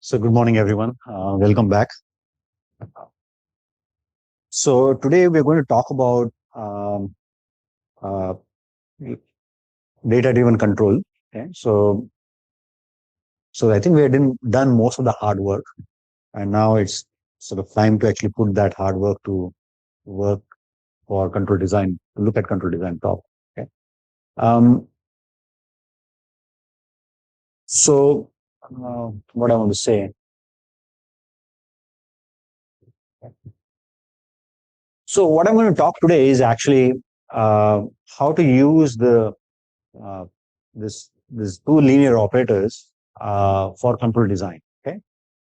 So good morning, everyone. Welcome back. So today we're going to talk about uh, data-driven control. Okay, so I think we had done most of the hard work, and now it's sort of time to actually put that hard work to work for control design. To look at control design top. Okay. Um, what I want to say. So what I'm going to talk today is actually how to use the uh, this two linear operators for control design. Okay,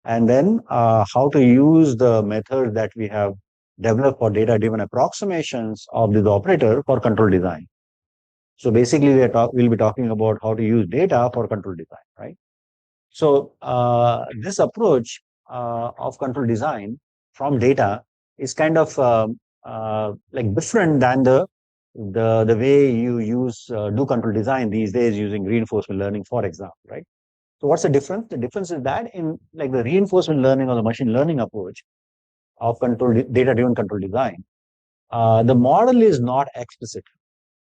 and then how to use the method that we have developed for data-driven approximations of this operator for control design. So basically, we'll be talking about how to use data for control design, right? So this approach of control design from data is kind of like different than the way you use do control design these days using reinforcement learning, for example, right? So what's the difference? The difference is that in like the reinforcement learning or the machine learning approach of data-driven control design, the model is not explicit.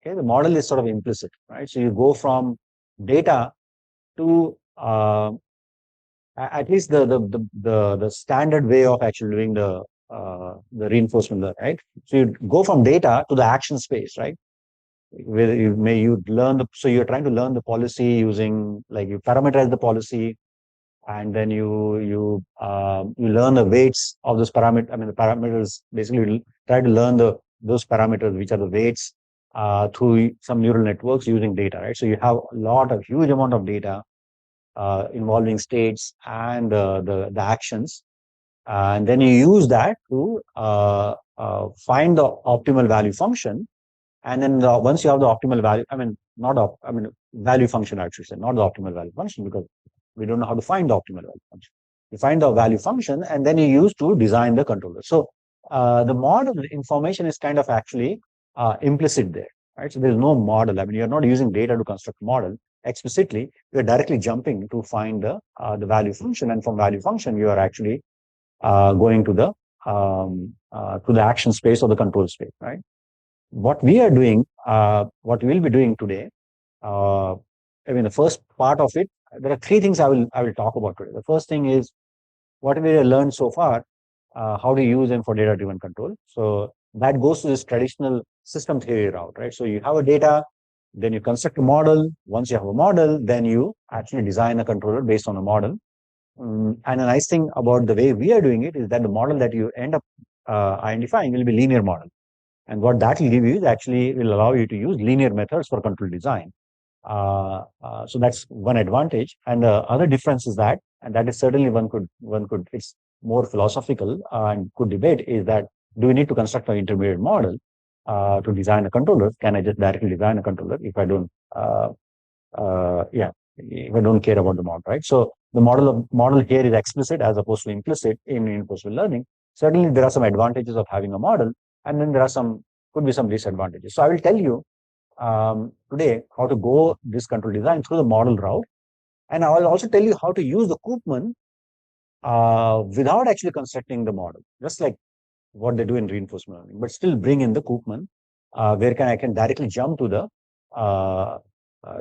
Okay, the model is sort of implicit, right? So you go from data to at least the standard way of actually doing the reinforcement learning, right? So you go from data to the action space, right? Where you learn so you're trying to learn the policy using like you parameterize the policy, and then you learn the weights of those parameters. I mean, the parameters basically you try to learn those parameters, which are the weights, through some neural networks using data, right? So you have a huge amount of data involving states and the actions, and then you use that to find the optimal value function. And then once you have the optimal value, I mean, not op, I mean, value function, I should say, not the optimal value function, because we don't know how to find the optimal value function. You find the value function, and then you use to design the controller. So the model information is kind of actually implicit there, right? So there's no model. I mean, you're not using data to construct a model explicitly. You're directly jumping to find the value function, and from value function, you are actually going to the action space or the control space, right? What we'll be doing today, I mean, the first part of it, there are three things I will talk about today. The first thing is what we have learned so far, how to use them for data-driven control. So that goes to this traditional system theory route, right? So you have a data, then you construct a model. Once you have a model, then you actually design a controller based on a model. And the nice thing about the way we are doing it is that the model that you end up identifying will be linear model. And what that will give you is actually will allow you to use linear methods for control design. So that's one advantage. And the other difference is that, and that is certainly it's more philosophical and could debate, is that do we need to construct an intermediate model to design a controller? Can I just directly design a controller if I don't, if I don't care about the model, right? So the model here is explicit as opposed to implicit in reinforcement learning. Certainly, there are some advantages of having a model, and then could be some disadvantages. So I will tell you today how to go this control design through the model route, and I will also tell you how to use the Koopman without actually constructing the model, just like what they do in reinforcement learning, but still bring in the Koopman, where I can directly jump to the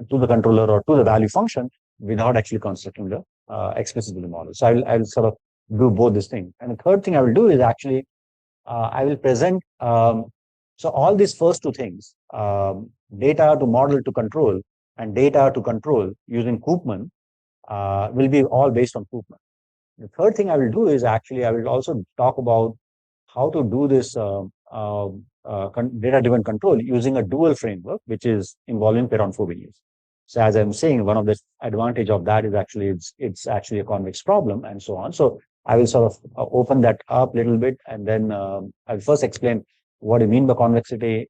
controller or to the value function without actually constructing the explicitly model. So I will sort of do both this thing. And the third thing I will do is actually I will present so all these first two things, data to model to control and data to control using Koopman, will be all based on Koopman. The third thing I will do is actually I will also talk about how to do this data-driven control using a dual framework, which is involving Perron-Frobenius. So as I'm saying, one of the advantage of that is actually it's actually a convex problem and so on. So I will sort of open that up a little bit, and then I'll first explain what I mean by convexity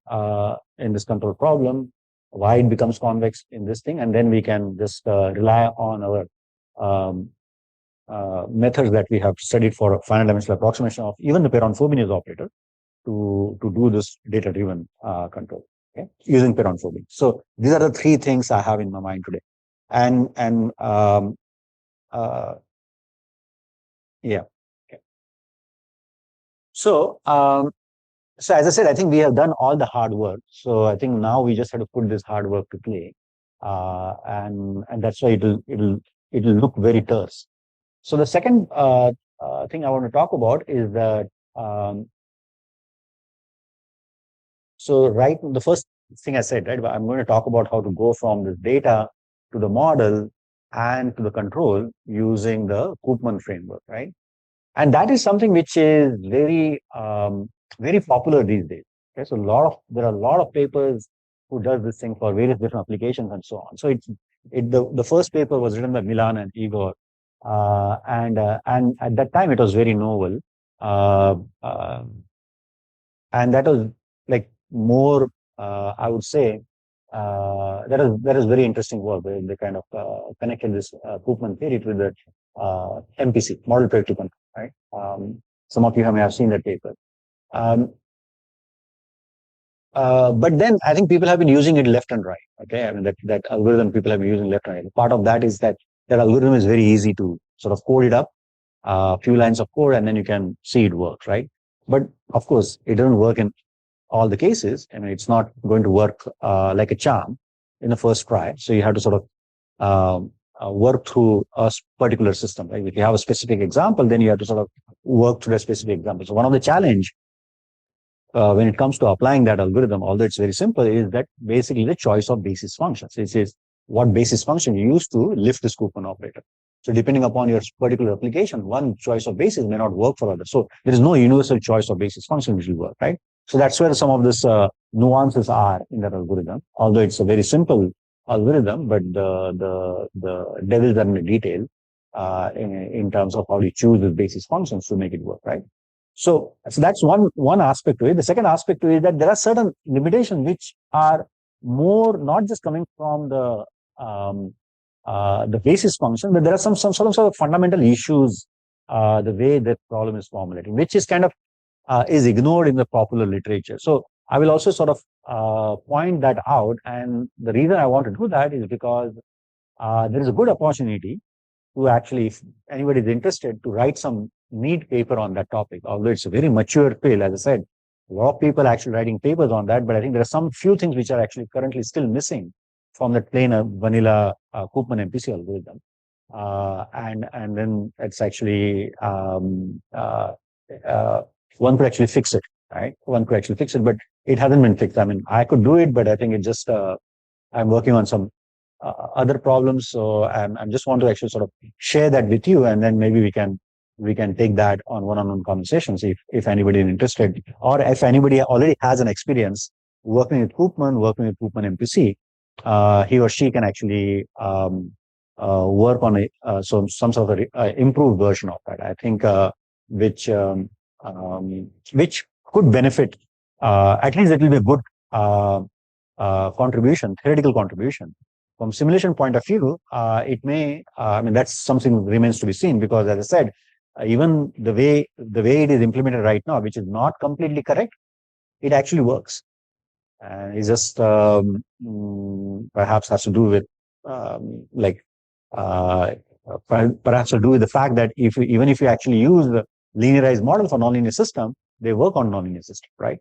in this control problem, why it becomes convex in this thing, and then we can just rely on our methods that we have studied for finite dimensional approximation of even the Perron-Frobenius operator to do this data-driven control, okay, using Perron-Frobenius. So these are the three things I have in my mind today, and Yeah. Okay. So, so as I said, I think we have done all the hard work. So I think now we just have to put this hard work to play, and that's why it'll look very terse. So the second thing I want to talk about is that um, so right the first thing I said, right, I'm going to talk about how to go from the data to the model and to the control using the Koopman framework, right? And that is something which is very popular these days. Okay, so there are a lot of papers who does this thing for various different applications and so on. So the first paper was written by Milan and Igor, and at that time it was very novel, uh, uh, and that was like more I would say that is very interesting work. They kind of connected this Koopman theory to the MPC, model predictive control, right? Some of you may have seen that paper. Um, but then I think people have been using it left and right. Okay, I mean that algorithm people have been using left and right. Part of that is that that algorithm is very easy to sort of code it up, a few lines of code, and then you can see it works, right? But of course, it doesn't work in all the cases. I mean, it's not going to work like a charm in the first try. So you have to sort of work through a particular system, right? If you have a specific example, then you have to sort of work through a specific example. So one of the challenge when it comes to applying that algorithm, although it's very simple, is that basically the choice of basis functions. It says what basis function you use to lift the Koopman operator. So depending upon your particular application, one choice of basis may not work for others. So there is no universal choice of basis function which will work, right? So that's where some of this nuances are in that algorithm. Although it's a very simple algorithm, but the devils are in the detail in terms of how you choose the basis functions to make it work, right? So that's one aspect to it. The second aspect to it is that there are certain limitations which are more not just coming from the basis function, but there are some sort of fundamental issues the way that problem is formulated, which is kind of is ignored in the popular literature. So I will also sort of point that out, and the reason I want to do that is because there is a good opportunity to actually, if anybody is interested, to write some neat paper on that topic. Although it's a very mature field, as I said, a lot of people are actually writing papers on that, but I think there are some few things which are actually currently still missing from the plain vanilla Koopman MPC algorithm. And then it's actually one could actually fix it, right? One could actually fix it, but it hasn't been fixed. I mean, I could do it, but I think it just I'm working on some other problems. So I'm just want to actually sort of share that with you, and then maybe we can take that on one-on-one conversations if anybody is interested, or if anybody already has an experience working with Koopman MPC, he or she can actually work on some sort of improved version of that. I think which which could benefit. At least it will be a good contribution, theoretical contribution. From simulation point of view, it may. I mean, that's something remains to be seen, because, as I said, even the way it is implemented right now, which is not completely correct, it actually works. And it just perhaps has to do with like perhaps to do with the fact that even if you actually use the linearized model for nonlinear system, they work on nonlinear system, right?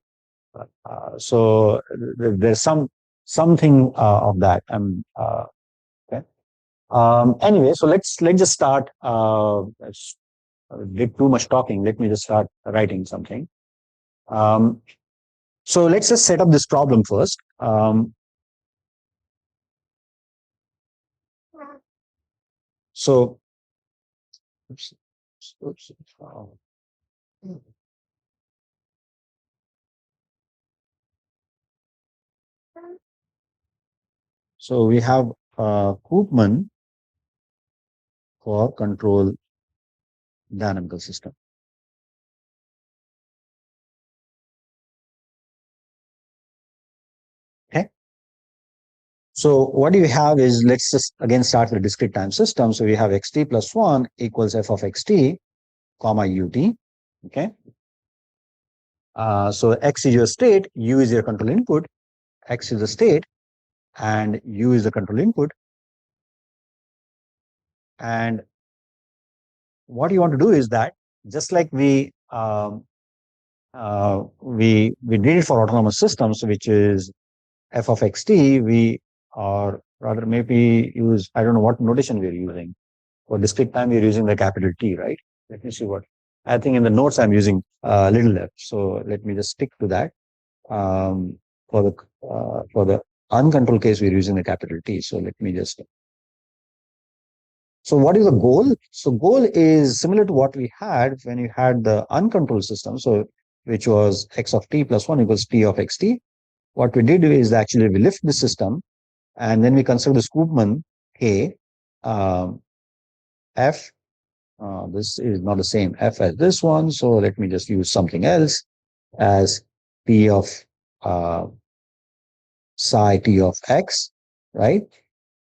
So there's something of that. Okay. Anyway, so let's just start. Did too much talking. Let me just start writing something. Um, so let's just set up this problem first. So, oops, oops, oh. So we have Koopman for control dynamical system. Okay. So what you have is, let's just again start with a discrete time system. So we have xt plus 1 equals f of xt, comma ut. Okay. So x is your state, u is your control input, x is the state, and u is the control input. And what you want to do is that just like we did it for autonomous systems, which is f of xt, or rather maybe use, I don't know what notation we're using. For discrete time, we're using the capital T, right? Let me see what, I think in the notes I'm using little f. So let me just stick to that. Um, for the uncontrolled case, we're using the capital T. So let me just. So what is the goal? So goal is similar to what we had when you had the uncontrolled system. So which was x of t plus 1 equals p of xt. What we did is actually we lift the system and then we consider the Koopman k um, f. This is not the same f as this one. So let me just use something else as p of uh, psi t of x, right?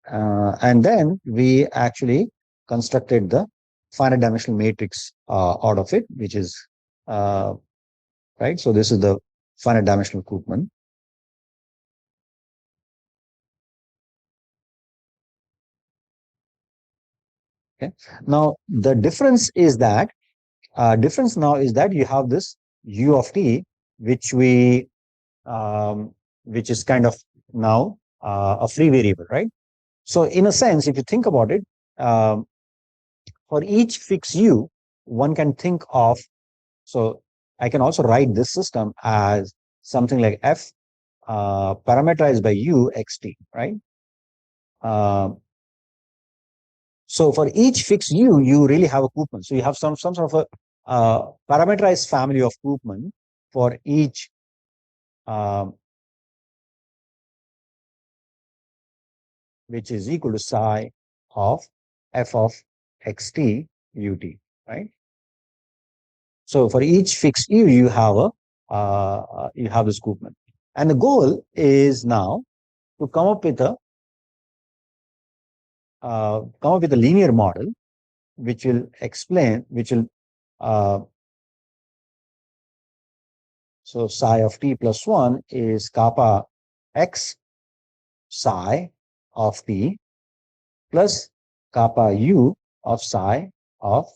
And then we actually constructed the finite dimensional matrix out of it, which is uh, right. So this is the finite dimensional Koopman. Okay. Now the difference now is that you have this u of t, which we which is kind of now a free variable, right? So in a sense, if you think about it, um, for each fixed u, one can think of, so I can also write this system as something like f parameterized by u xt, right? Uh, so for each fixed u, you really have a Koopman. So you have some sort of a parameterized family of Koopman for each um, which is equal to psi of f of xt ut, right? So for each fixed u, you have this Koopman, and the goal is now to come up with a linear model which will explain, which will so psi of t plus 1 is kappa x psi of t plus kappa u of psi of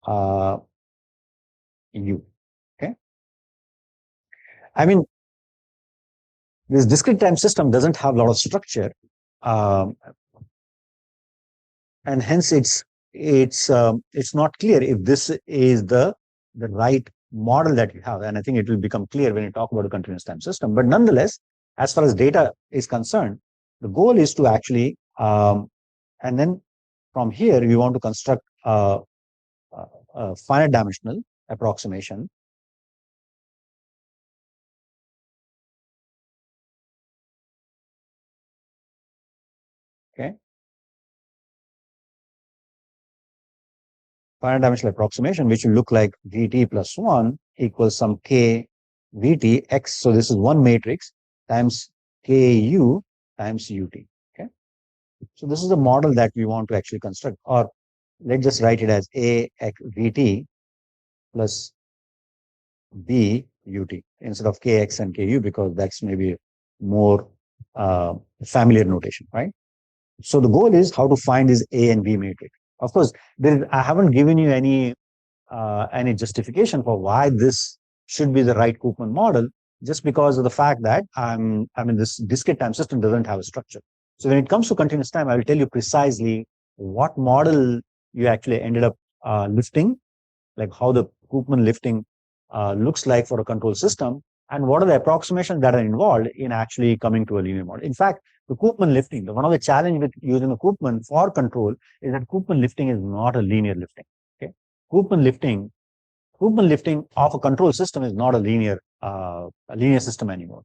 uh, u. Okay. I mean, this discrete time system doesn't have a lot of structure, um, and hence it's not clear if this is the right model that you have. And I think it will become clear when you talk about a continuous time system. But nonetheless, as far as data is concerned, the goal is to actually and then from here we want to construct a finite dimensional approximation. Okay. Finite dimensional approximation, which will look like Vt plus 1 equals some k Vt x. So this is one matrix times Ku times Ut. Okay. So this is the model that we want to actually construct, or let's just write it as A x Vt plus B Ut instead of Kx and Ku, because that's maybe more familiar notation, right? So the goal is how to find this A and B matrix. Of course, I haven't given you any justification for why this should be the right Koopman model, just because of the fact that I mean, this discrete time system doesn't have a structure. So when it comes to continuous time, I will tell you precisely what model you actually ended up lifting, like how the Koopman lifting looks like for a control system, and what are the approximations that are involved in actually coming to a linear model. In fact, the Koopman lifting, one of the challenge with using a Koopman for control is that Koopman lifting is not a linear lifting. Okay, Koopman lifting Koopman lifting of a control system is not a linear system anymore.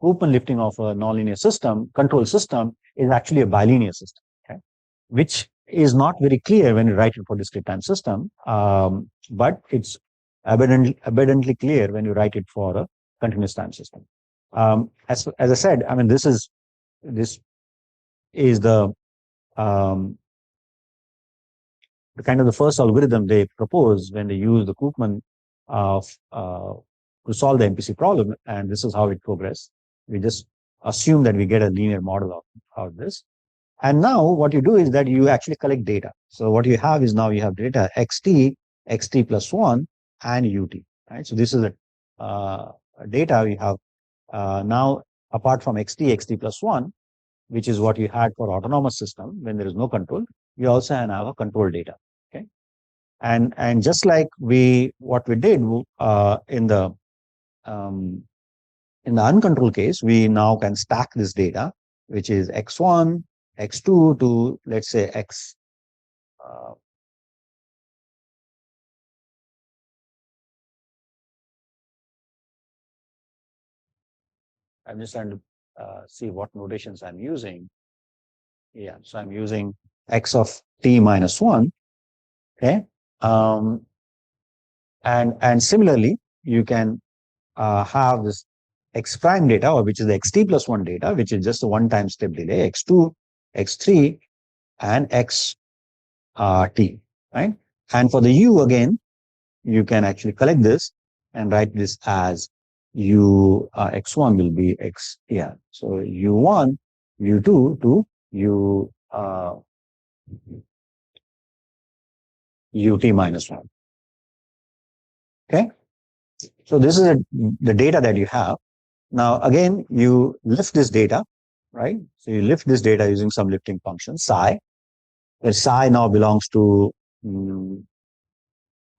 Koopman lifting of a nonlinear system, control system, is actually a bilinear system, okay? Which is not very clear when you write it for discrete time system, but it's abundantly clear when you write it for a continuous time system. As I said, I mean, this is um, the kind of the first algorithm they propose when they use the Koopman to solve the MPC problem, and this is how it progressed. We just assume that we get a linear model of this. And now what you do is that you actually collect data. So what you have is now you have data xt plus 1, and ut, right? So this is a data we have now, apart from xt plus 1, which is what you had for autonomous system when there is no control, you also have a control data. Okay, and just like what we did um, in the uncontrolled case, we now can stack this data, which is x1, x2 to, let's say, x. I'm just trying to see what notations I'm using. Yeah, so I'm using x of t minus 1. Okay, and similarly, you can have this x prime data, or which is the xt plus 1 data, which is just a one-time step delay, x2, x3, and x t, right? And for the u, again, you can actually collect this and write this as u x1 will be x, yeah. So u1, u2 to u ut minus 1. Okay, so this is the data that you have. Now, again, you lift this data, right? So you lift this data using some lifting function, psi, where psi now belongs to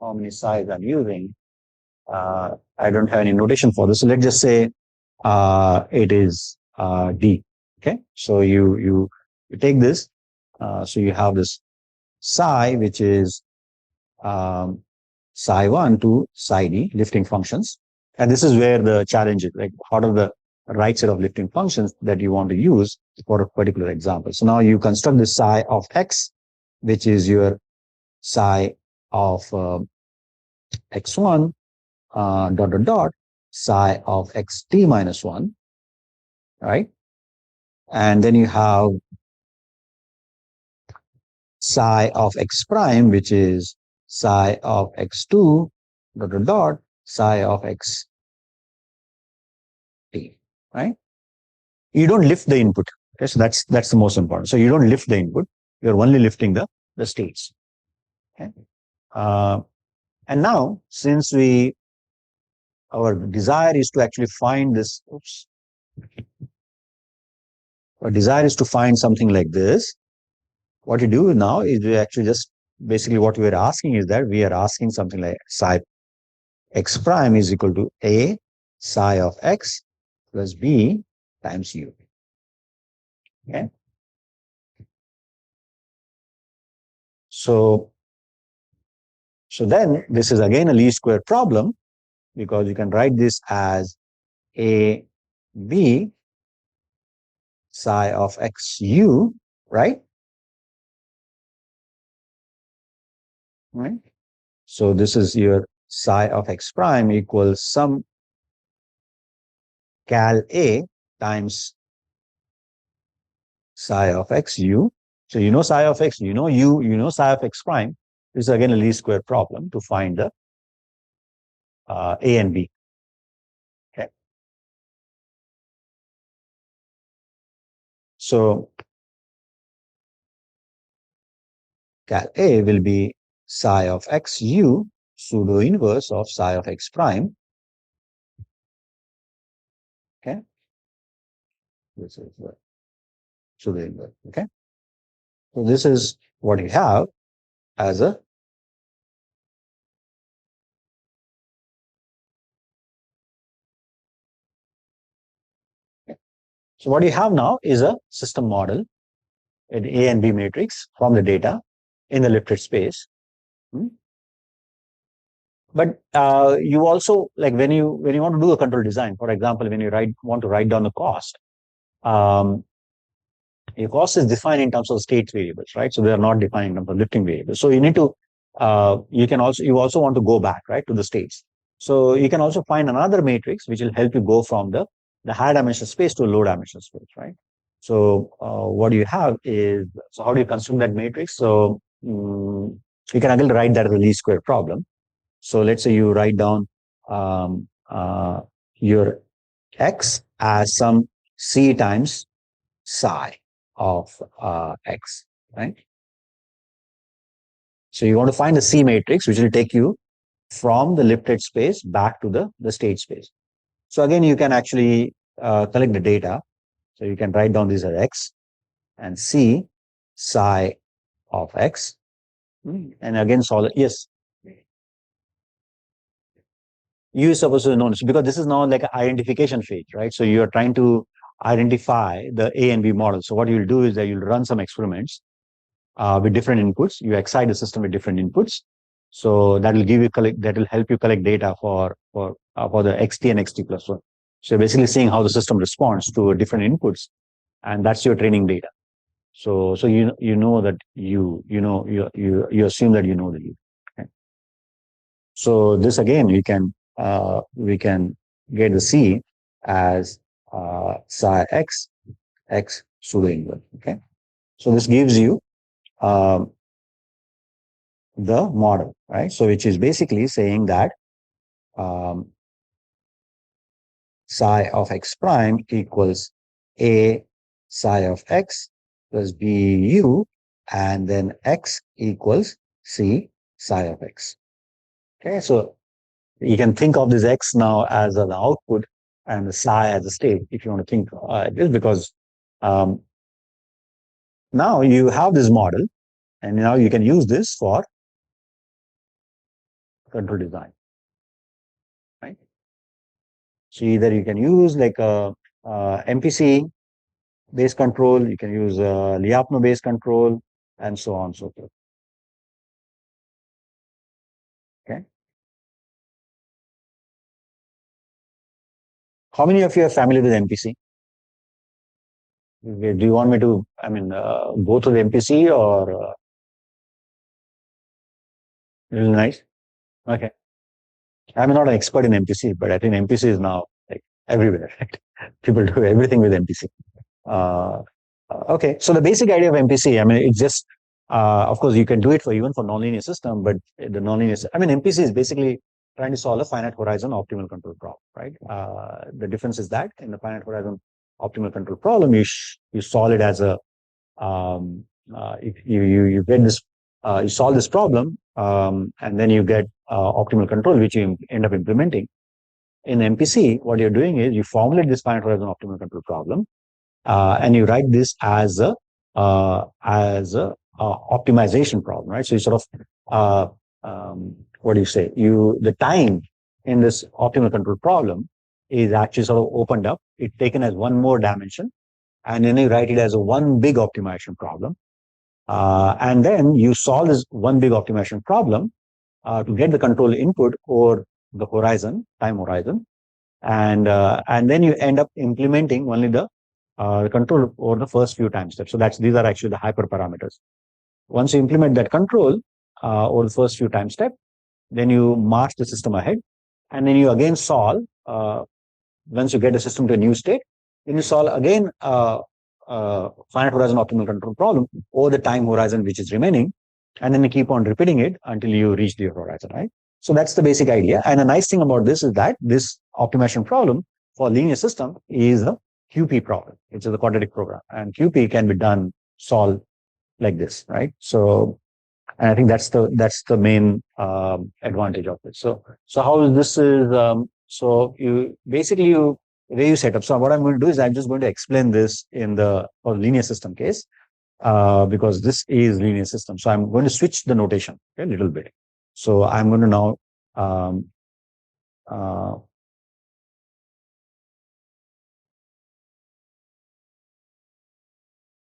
how many psis I'm using. I don't have any notation for this. So let's just say it is d. Okay, so you take this. So you have this psi, which is psi1 to psi d lifting functions. And this is where the challenge is, like, what are the right set of lifting functions that you want to use for a particular example. So now you construct the psi of x, which is your psi of x1 dot dot dot psi of xt minus 1, right? And then you have psi of x prime, which is psi of x2 dot dot dot psi of x t, right? You don't lift the input. Okay, so that's the most important. So you don't lift the input. You're only lifting the states. Okay. And now, since our desire is to actually find this, our desire is to find something like this, what you do now is we actually just, basically what we're asking is that we are asking something like psi x prime is equal to a psi of x plus b times u. Okay. So then this is again a least square problem, because you can write this as a b psi of x u, right? Right. So this is your psi of x prime equals some cal a times psi of x u. So you know psi of x, you know u, you know psi of x prime. This is again a least square problem to find the a and b. Okay. So cal a will be psi of x u pseudo inverse of psi of x prime. Okay. This is the pseudo inverse. Okay. So this is what you have as a So what you have now is a system model, an A and B matrix from the data in the lifted space. But you also, like, when you want to do a control design, for example, when you want to write down the cost, your cost is defined in terms of state variables, right? So they are not defined in terms of lifting variables. So you need to you also want to go back, right, to the states. So you can also find another matrix which will help you go from the high dimensional space to a low dimensional space, right? So what you have is, so how do you construct that matrix? So you can again write that as a least square problem. So let's say you write down your x as some c times psi of x, right? So you want to find the C matrix, which will take you from the lifted space back to the state space. So again, you can actually collect the data. So you can write down this as x and c psi of x. And again, solve it. Yes, you are supposed to know this because this is now like an identification phase, right? So you are trying to identify the A and B model. So what you'll do is that you'll run some experiments with different inputs. You excite the system with different inputs. So that will that will help you collect data for the xt and xt plus one. So you're basically seeing how the system responds to different inputs, and that's your training data. So you know that you assume that you know the U. Okay. So this again we can get the C as psi x pseudo inverse. Okay. So this gives you um, the model, right? So which is basically saying that um, psi of x prime equals a psi of x plus bu, and then x equals c psi of x. Okay, so you can think of this x now as an output and the psi as a state, if you want to think this, because um, now you have this model, and now you can use this for control design, right? So either you can use like a MPC based control, you can use Lyapunov based control, and so on and so forth. Okay. How many of you are familiar with MPC? Do you want me to, go through the MPC or really nice? Okay. I'm not an expert in MPC, but I think MPC is now like everywhere. Right? People do everything with MPC. Uh, okay, so the basic idea of MPC, it's just, of course, you can do it for even for nonlinear system, but the nonlinear, MPC is basically trying to solve a finite horizon optimal control problem, right? The difference is that in the finite horizon optimal control problem, you solve it as a, if you get this, you solve this problem, and then you get optimal control, which you end up implementing. In MPC, what you're doing is you formulate this finite horizon optimal control problem, and you write this as a optimization problem, right? So you sort of what do you say? The time in this optimal control problem is actually sort of opened up. It's taken as one more dimension, and then you write it as a one big optimization problem, and then you solve this one big optimization problem to get the control input over the horizon, time horizon, and then you end up implementing only the control over the first few time steps. So these are actually the hyperparameters. Once you implement that control over the first few time steps, then you march the system ahead, and then you again solve. Once you get the system to a new state, then you solve again finite horizon optimal control problem over the time horizon which is remaining, and then you keep on repeating it until you reach the horizon, right? So that's the basic idea. And the nice thing about this is that this optimization problem for linear system is a QP problem, which is a quadratic program, and QP can be solved like this, right? So, and I think that's the main advantage of it. So how this is so you basically the way you set up. So what I'm going to do is I'm just going to explain this in the for linear system case because this is linear system. So I'm going to switch the notation a little bit. So I'm going to now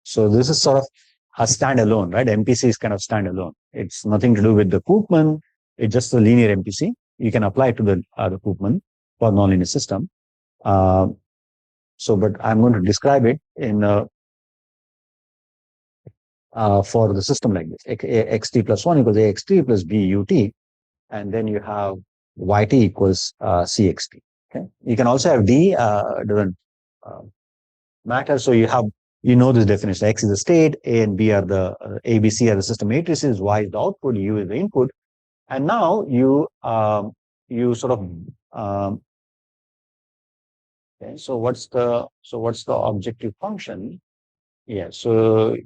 so this is sort of a standalone, right? MPC is kind of standalone. It's nothing to do with the Koopman. It's just a linear MPC. You can apply it to the Koopman for nonlinear system. But I'm going to describe it in for the system like this: xt plus 1 equals axt plus but, and then you have yt equals cxt. Okay, you can also have d. Doesn't matter. So you know this definition: x is the state, a and b are the a, b, c are the system matrices, y is the output, u is the input, and now you sort of okay. So what's the objective function? Yeah. So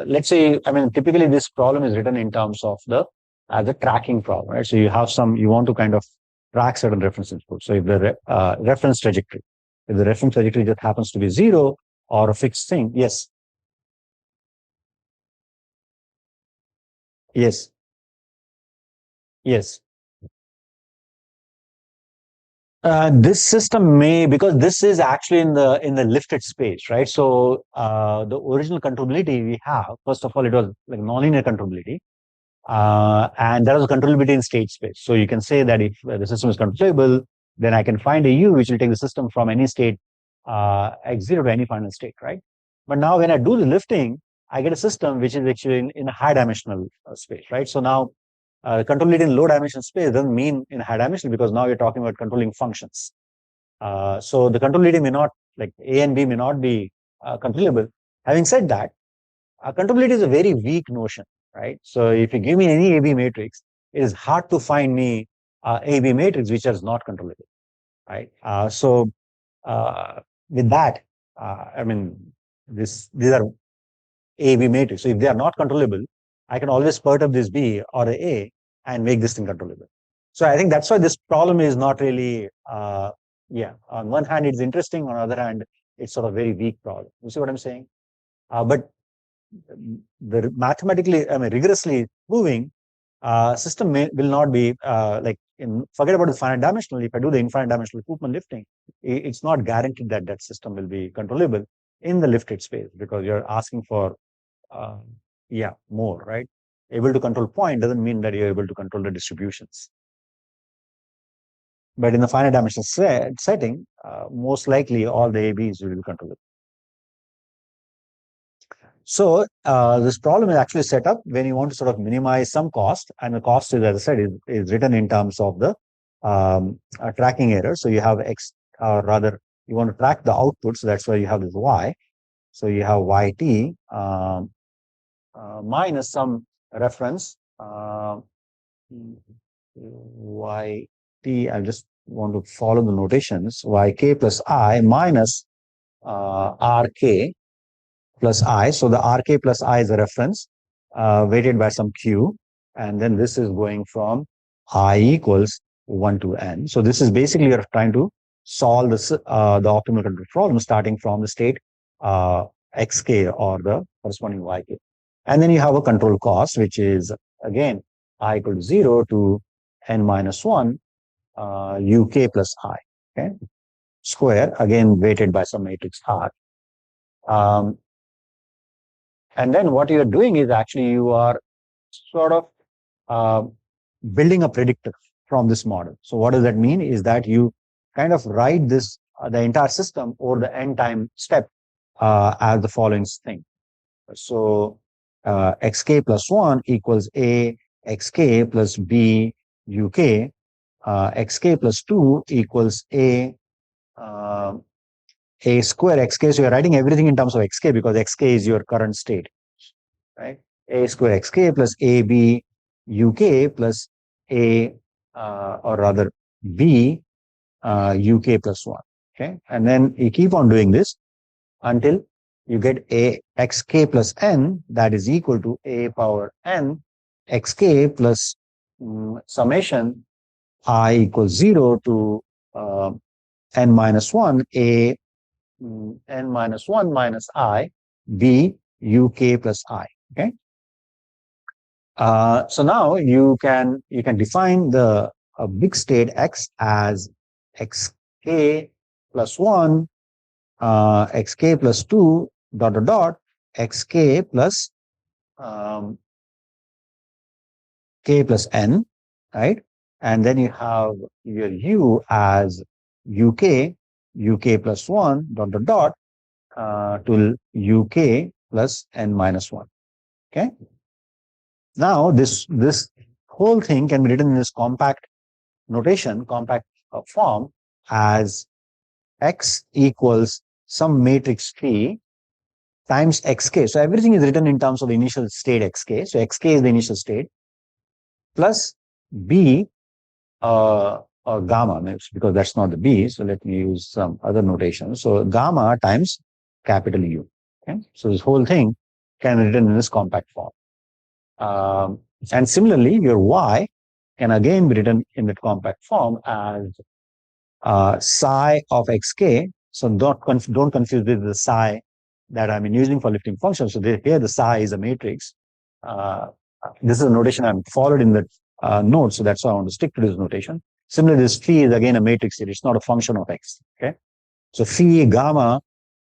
let's say, typically this problem is written in terms of the as a tracking problem, right? So you have some, you want to kind of track certain reference inputs. So if the reference trajectory, if the reference trajectory just happens to be zero or a fixed thing, yes, yes, yes. This system may, because this is actually in the lifted space, right? So the original controllability we have, first of all, it was like nonlinear controllability, and there was a controllability in state space. So you can say that if the system is controllable, then I can find a U which will take the system from any state x0 to any final state, right? But now when I do the lifting, I get a system which is actually in a high dimensional space, right? So now controlling in low dimensional space doesn't mean in high dimensional, because now you're talking about controlling functions. So the controllability may not, like A and B may not be controllable. Having said that, controllability is a very weak notion, right? So if you give me any AB matrix, it is hard to find me AB matrix which is not controllable, right? Uh, with that, I mean, these are AB matrix. So if they are not controllable, I can always perturb this B or A and make this thing controllable. So I think that's why this problem is not really, yeah, on one hand, it's interesting. On the other hand, it's sort of very weak problem. You see what I'm saying? But the mathematically, I mean, rigorously proving system will not be forget about the finite dimensional. If I do the infinite dimensional Koopman lifting, it's not guaranteed that that system will be controllable in the lifted space, because you're asking for, uh, yeah, more, right? Able to control point doesn't mean that you're able to control the distributions. But in the finite dimensional setting, most likely all the ABs will be controllable. So this problem is actually set up when you want to sort of minimize some cost, and the cost is, as I said, is written in terms of the tracking error. So you have X, or rather, you want to track the output, so that's why you have this Y. So you have YT minus some reference YT. I just want to follow the notations. YK plus I minus RK plus I. So the RK plus I is a reference weighted by some Q. And then this is going from I equals 1 to N. So this is basically you're trying to solve this, the optimal control problem starting from the state XK or the corresponding YK. And then you have a control cost, which is again I equal to 0 to N minus 1 UK plus I. Okay. Square, again weighted by some matrix R. And then what you're doing is actually you are sort of uh, building a predictor from this model. So what does that mean? Is that you kind of write this, the entire system over the n time step as the following thing. So xk plus 1 equals A, xk plus B, UK, xk plus 2 equals uh, A square xk. So you're writing everything in terms of xk because xk is your current state, right? A square xk plus AB UK plus A, or rather B UK plus 1. Okay. And then you keep on doing this until you get A xk plus N, that is equal to A power N xk plus summation I equals 0 to N minus 1 A N minus 1 minus I B UK plus I. Okay. So now you can define the big state X as xk plus 1, xk plus 2 dot dot dot xk plus k plus n, right? And then you have your u as uk plus 1 dot dot dot to uk plus n minus 1. Okay. Now this whole thing can be written in this compact notation, compact form, as X equals some matrix T times xk. So everything is written in terms of the initial state xk. So xk is the initial state plus B or gamma, because that's not the B. So let me use some other notation. So gamma times capital U. Okay. So this whole thing can be written in this compact form. And similarly, your y can again be written in the compact form as psi of xk. So don't confuse this with the psi that I'm using for lifting functions. So here the psi is a matrix. This is a notation I'm followed in the node, so that's why I want to stick to this notation. Similarly, this phi is again a matrix here. It's not a function of x. Okay, so phi, gamma,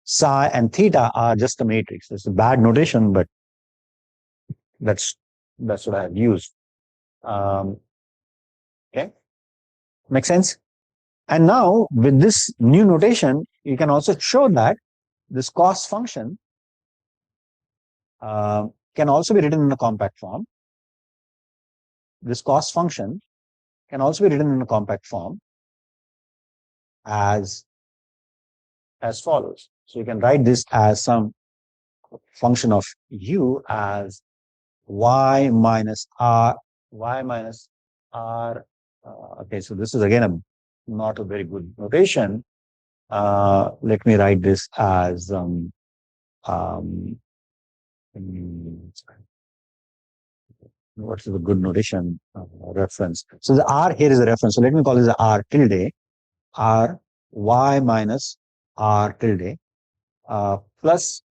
psi, and theta are just a matrix. It's a bad notation, but that's what I have used. Okay, make sense? And now with this new notation, you can also show that this cost function can also be written in a compact form. This cost function can also be written in a compact form as follows. So you can write this as some function of u as y minus r. Okay, so this is again not a very good notation. Let me write this as what's the good notation reference? So the r here is a reference. So let me call this r tilde, r y minus r tilde plus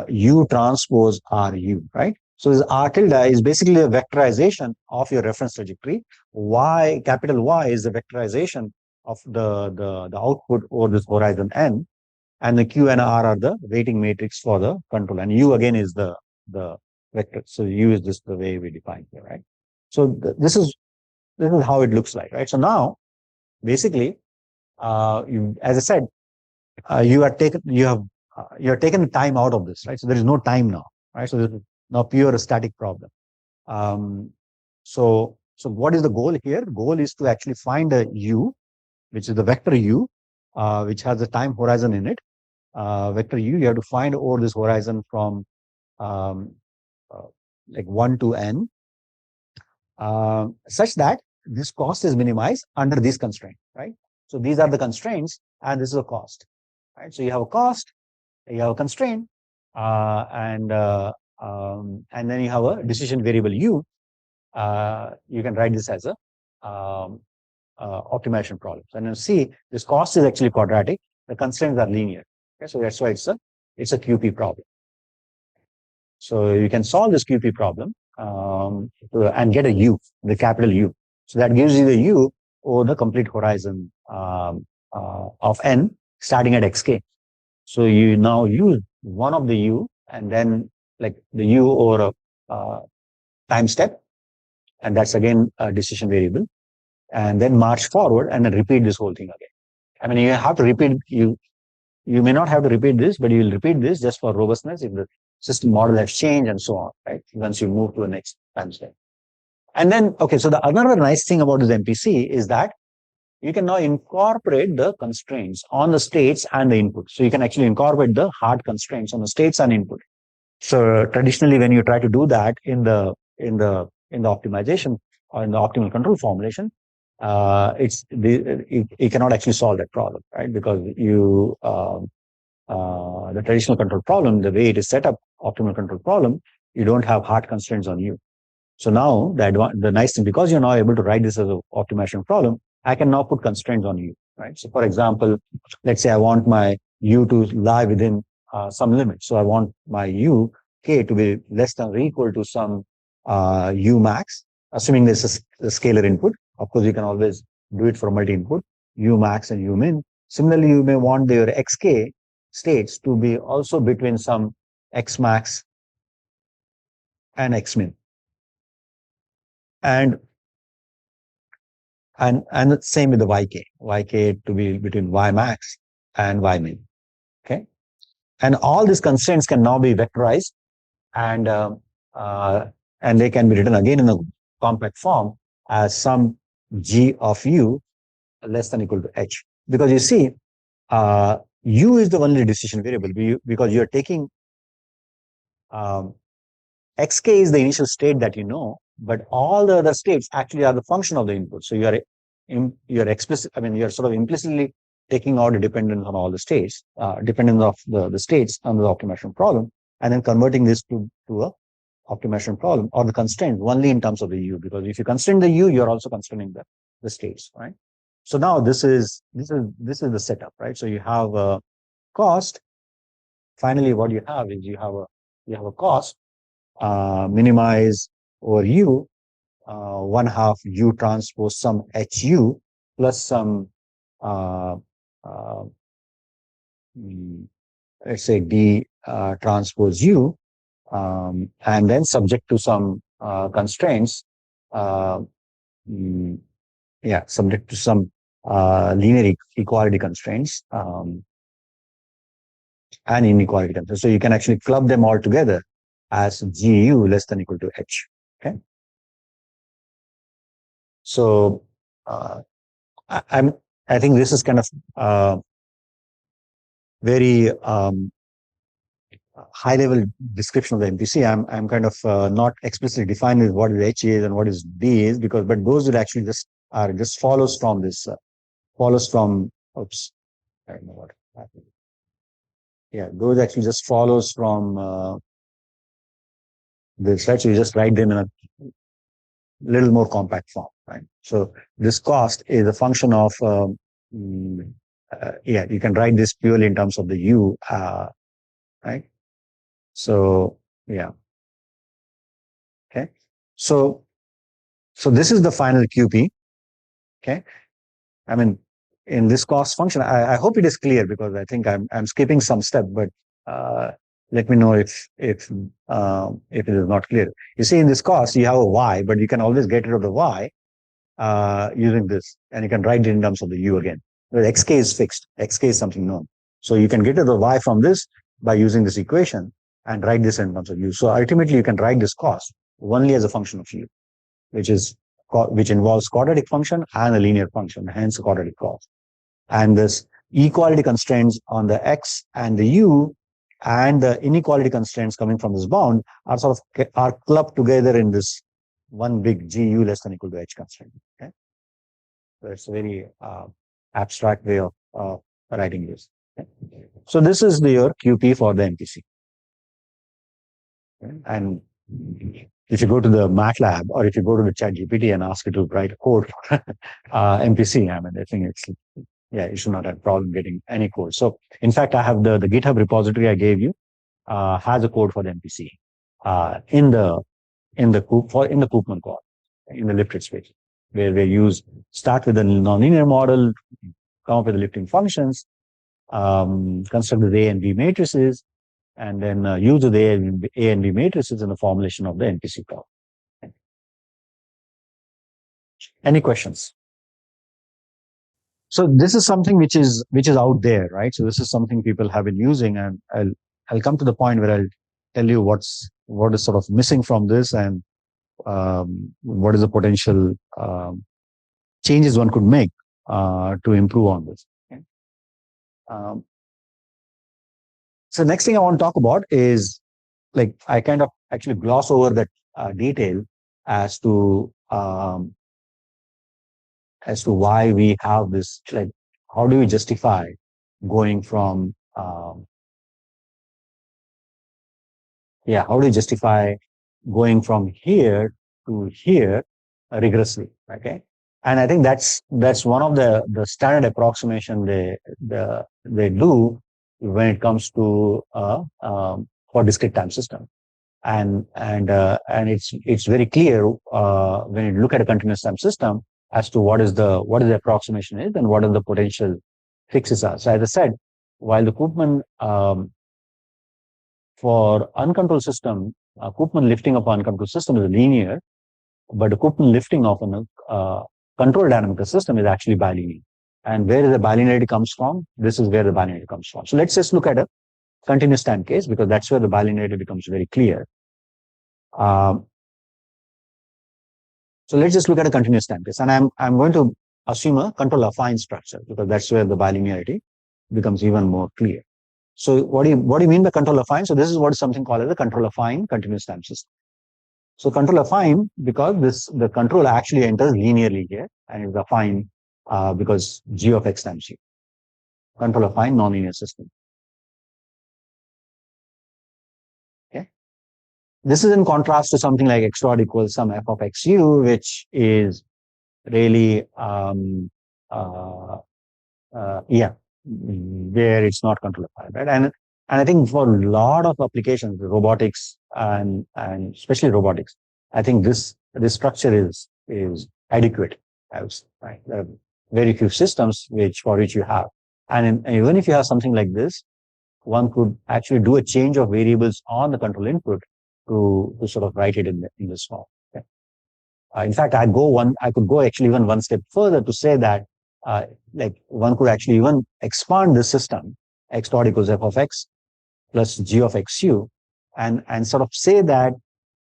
u transpose ru, right? So this r tilde is basically a vectorization of your reference trajectory. Y, capital Y, is the vectorization of the output over this horizon n, and the q and r are the weighting matrix for the control, and u again is the vector. So u is just the way we define here, right? So this is how it looks like, right? So now, basically, as I said, you have taken the time out of this, right? So there is no time now, right? So this is now pure static problem. So what is the goal here? The goal is to actually find a u, which is the vector u, which has a time horizon in it. Vector u, you have to find over this horizon from like 1 to n, such that this cost is minimized under these constraints, right? So these are the constraints, and this is a cost, right? So you have a cost, you have a constraint, and then you have a decision variable u. You can write this as a optimization problem. And you see, this cost is actually quadratic. The constraints are linear. Okay, so that's why it's a QP problem. So you can solve this QP problem and get a U, the capital U. So that gives you the U over the complete horizon of n starting at xk. So you now use one of the U and then like the U over a time step, and that's again a decision variable, and then march forward and then repeat this whole thing again. I mean, you have to repeat, you may not have to repeat this, but you will repeat this just for robustness if the system model has changed and so on, right? Once you move to the next time step. And then, okay, so the another nice thing about this MPC is that you can now incorporate the constraints on the states and the input. So you can actually incorporate the hard constraints on the states and input. So traditionally, when you try to do that in the optimization or in the optimal control formulation, you cannot actually solve that problem, right? Because the traditional control problem, the way it is set up, optimal control problem, you don't have hard constraints on you. So now the nice thing, because you're now able to write this as an optimization problem, I can now put constraints on you, right? So for example, let's say I want my u to lie within some limit. So I want my u k to be less than or equal to some u max, assuming there's a scalar input. Of course, you can always do it for multi-input, u max and u min. Similarly, you may want your xk states to be also between some x max and x min. And the same with the yk to be between y max and y min. Okay, and all these constraints can now be vectorized, and they can be written again in a compact form as some g of u less than equal to h. Because you see, u is the only decision variable because you're taking xk is the initial state that you know, but all the other states actually are the function of the input. So you're explicit. I mean, you're sort of implicitly taking out a dependence on all the states, dependence of the states on the optimization problem, and then converting this to a optimization problem or the constraint only in terms of the U, because if you constrain the U, you're also constraining the states, right? So now this is the setup, right? So you have a cost. Finally, what you have is you have a cost minimize over U, 1/2 U transpose some HU plus some uh, uh, mm, let's say D transpose U, and then subject to some constraints, uh, mm, yeah, subject to some linear equality constraints and inequality constraints. So you can actually club them all together as GU less than equal to H. Okay. So I, I'm I think this is kind of very high level description of the MPC. I'm kind of not explicitly defining what is H is and what is D is, because but those will actually just follows from this follows from oops, I don't know what happened. Yeah, those actually just follows from this, right? So you just write them in a little more compact form, right? So this cost is a function of yeah, you can write this purely in terms of the U, right? So yeah, okay. So this is the final QP. Okay. I mean, in this cost function, I hope it is clear, because I think I'm skipping some step, but uh, let me know if it is not clear. You see, in this cost, you have a Y, but you can always get rid of the Y using this, and you can write it in terms of the U again. But xk is fixed. Xk is something known. So you can get rid of the Y from this by using this equation and write this in terms of U. So ultimately, you can write this cost only as a function of U, which is which involves quadratic function and a linear function, hence quadratic cost. And this equality constraints on the x and the u and the inequality constraints coming from this bound are sort of are clubbed together in this one big GU less than equal to H constraint. Okay, so it's a very abstract way of writing this. Okay? So this is your QP for the MPC. Okay? And if you go to the MATLAB or if you go to the Chat GPT and ask it to write a code for MPC, I mean, I think it's, yeah, you should not have problem getting any code. So in fact, I have the GitHub repository I gave you has a code for the MPC in the Koopman call, in the lifted space, where we start with a nonlinear model, come up with the lifting functions, construct the A and B matrices, and then use the A and B matrices in the formulation of the MPC curve. Any questions? So this is something which is out there, right? So this is something people have been using, and I'll come to the point where I'll tell you what is sort of missing from this, and what is the potential changes one could make to improve on this. Okay? Um, so next thing I want to talk about is, like, I kind of actually gloss over that detail as to why we have this, like, how do we justify going from how do we justify going from here to here rigorously? Okay, and I think that's one of the standard approximation they do when it comes to for discrete time system. And it's very clear when you look at a continuous time system as to what is the approximation is and what are the potential fixes are. So as I said, while the Koopman for uncontrolled system, Koopman lifting of uncontrolled system is linear, but the Koopman lifting of a controlled dynamical system is actually bilinear. And where the bilinearity comes from? This is where the bilinearity comes from. So let's just look at a continuous time case, because that's where the bilinearity becomes very clear. So let's just look at a continuous time case, and I'm going to assume a control affine structure, because that's where the bilinearity becomes even more clear. So what do you mean by control affine? So this is what is something called as a control affine continuous time system. So control affine because the control actually enters linearly here, and is affine because g of x times u. Control affine nonlinear system. Okay. This is in contrast to something like x dot equals some f of xu, which is really, yeah, where it's not controllable, right? And I think for a lot of applications, robotics and especially robotics, I think this structure is adequate. Right? There are very few systems for which you have, and even if you have something like this, one could actually do a change of variables on the control input to sort of write it in this form. Okay? In fact, I could go actually even one step further to say that, like one could actually even expand the system x dot equals f of x plus g of xu, and sort of say that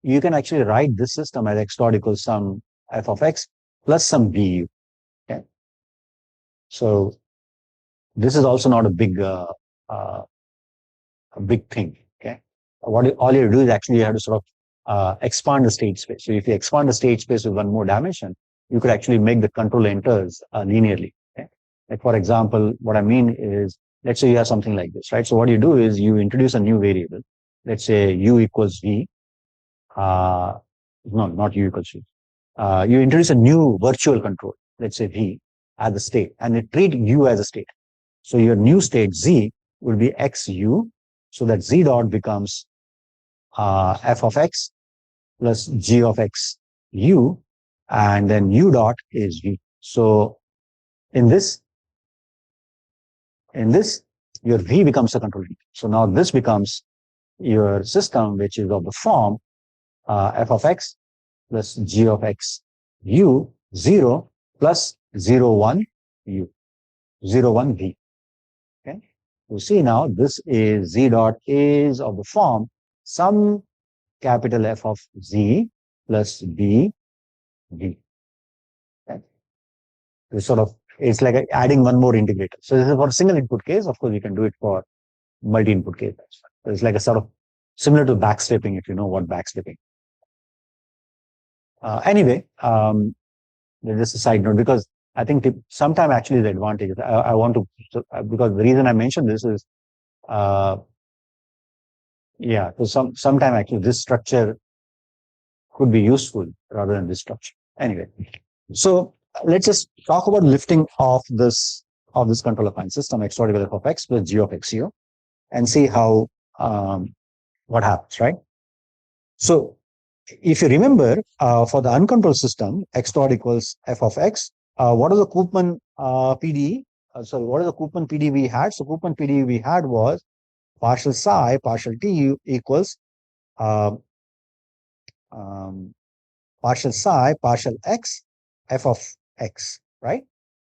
you can actually write this system as x dot equals some f of x plus some bu. Okay, so this is also not uh, a big thing. Okay, all you do is actually you have to sort of expand the state space. So if you expand the state space with one more dimension, you could actually make the control enters linearly. Okay? Like for example, what I mean is, let's say you have something like this, right? So what you do is you introduce a new variable. Let's say u equals v. No, not u equals v. You introduce a new virtual control. Let's say v as a state, and it treat u as a state. So your new state z will be xu, so that z dot becomes f of x plus g of x u, and then u dot is v. So in this, your v becomes a control input. So now this becomes your system, which is of the form f of x plus g of x u 0 plus 0 1 u 0 1 v. Okay, you see now this is z dot is of the form some capital F of z plus b v. Okay. It's like adding one more integrator. So this is for a single input case. Of course, you can do it for multi-input case. So it's like a sort of similar to backstepping, if you know what backstepping. Anyway, just a side note, because I think sometime actually the advantage. I want to, because the reason I mentioned this is, yeah, so sometime actually this structure could be useful rather than this structure. Anyway, so let's just talk about lifting of this control applying system x dot equal f of x plus g of xu, and see how what happens, right? So if you remember, for the uncontrolled system, x dot equals f of x, what is the Koopman PDE? Sorry, what is the Koopman PDE we had? So Koopman PDE we had was partial psi partial t equals um, partial psi partial x f of x, right?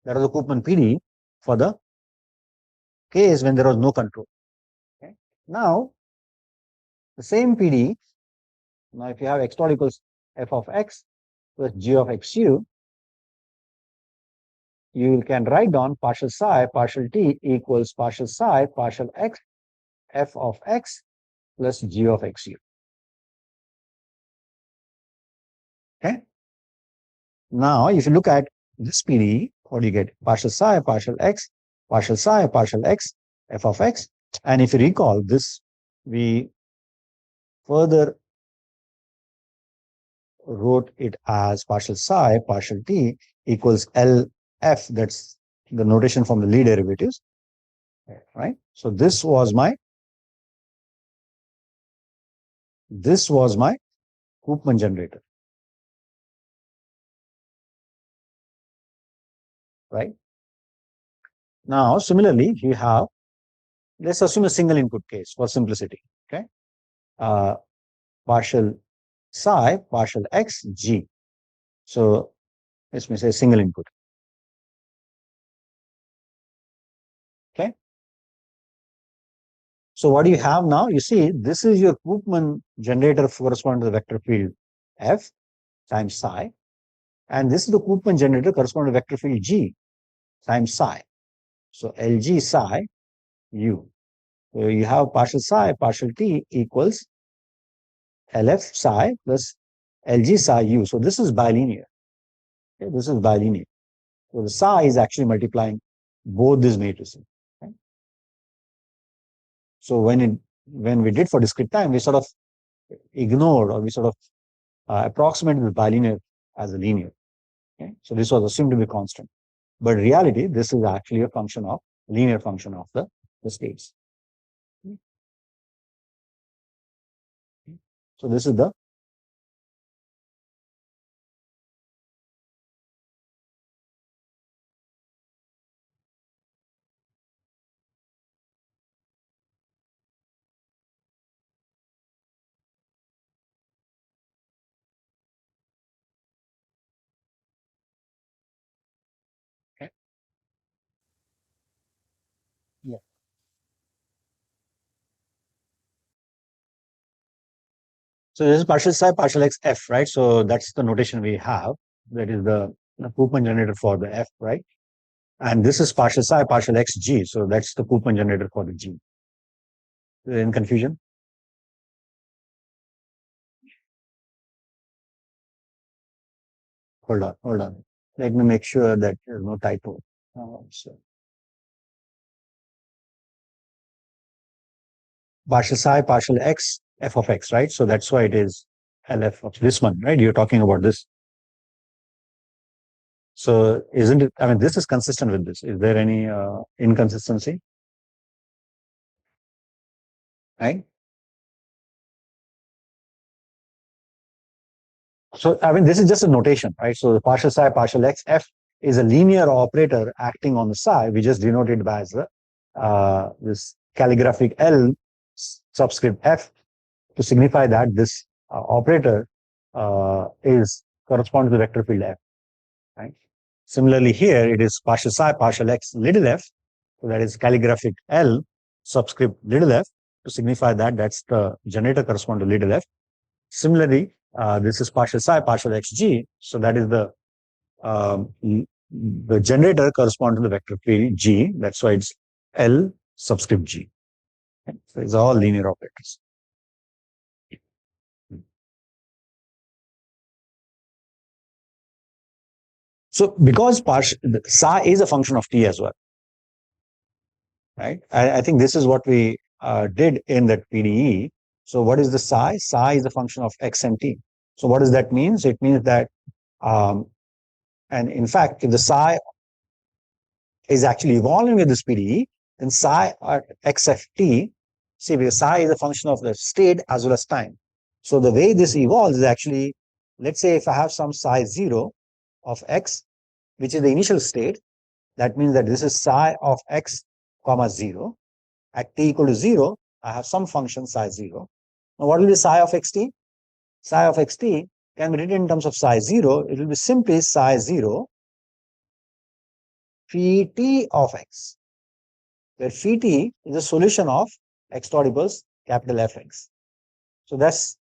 That was the Koopman PDE for the case when there was no control. Okay? Now, the same PDE, now if you have x dot equals f of x plus g of xu, you can write down partial psi partial t equals partial psi partial x f of x plus g of xu. Okay. Now, if you look at this PDE, what do you get? Partial psi partial x, partial psi partial x f of x. And if you recall this, we further wrote it as partial psi partial t equals LF. That's the notation from the Lie derivatives, right? So this was my Koopman generator, right? Now, similarly, you have, let's assume a single input case for simplicity, okay? Partial psi partial x g. So let me say single input. Okay. So what do you have now? You see, this is your Koopman generator corresponding to the vector field f times psi, and this is the Koopman generator corresponding to vector field g times psi. So Lg psi u. So you have partial psi partial t equals Lf psi plus Lg psi u. So this is bilinear. Okay, this is bilinear. So the psi is actually multiplying both these matrices. Okay? So when we did for discrete time, we sort of ignored, or we sort of approximated the bilinear as a linear. Okay? So this was assumed to be constant. But in reality, this is actually a function of linear function of the states. So this is the okay. Yeah. So this is partial psi, partial x, f, right? So that's the notation we have. That is the Koopman generator for the f, right? And this is partial psi, partial x, g. So that's the Koopman generator for the g. In confusion? Hold on, hold on. Let me make sure that there's no typo. So partial psi, partial x, f of x, right? So that's why it is LF of this one, right? You're talking about this. So isn't it, I mean, this is consistent with this. Is there any inconsistency, right? So, I mean, this is just a notation, right? So the partial psi, partial x, f is a linear operator acting on the psi. We just denote it by this calligraphic L subscript f to signify that this operator is corresponds to the vector field f, right? Similarly, here it is partial psi, partial x, little f. So that is calligraphic L subscript little f to signify that that's the generator correspond to little f. Similarly, this is partial psi, partial xg. So that is um, the generator correspond to the vector field g. That's why it's L subscript g. Okay? So it's all linear operators. So because psi is a function of t as well, right? I think this is what we did in that PDE. So what is the psi? Psi is a function of x and t. So what does that mean? So it means that, and in fact, if the psi is actually evolving with this PDE, then psi at xft, see, because psi is a function of the state as well as time. So the way this evolves is actually, let's say if I have some psi 0 of x, which is the initial state, that means that this is psi of x comma 0. At t equal to 0, I have some function psi 0. Now, what will be psi of xt? Psi of xt can be written in terms of psi 0. It will be simply psi 0 phi t of x, where phi t is a solution of x dot equals capital Fx. So that's,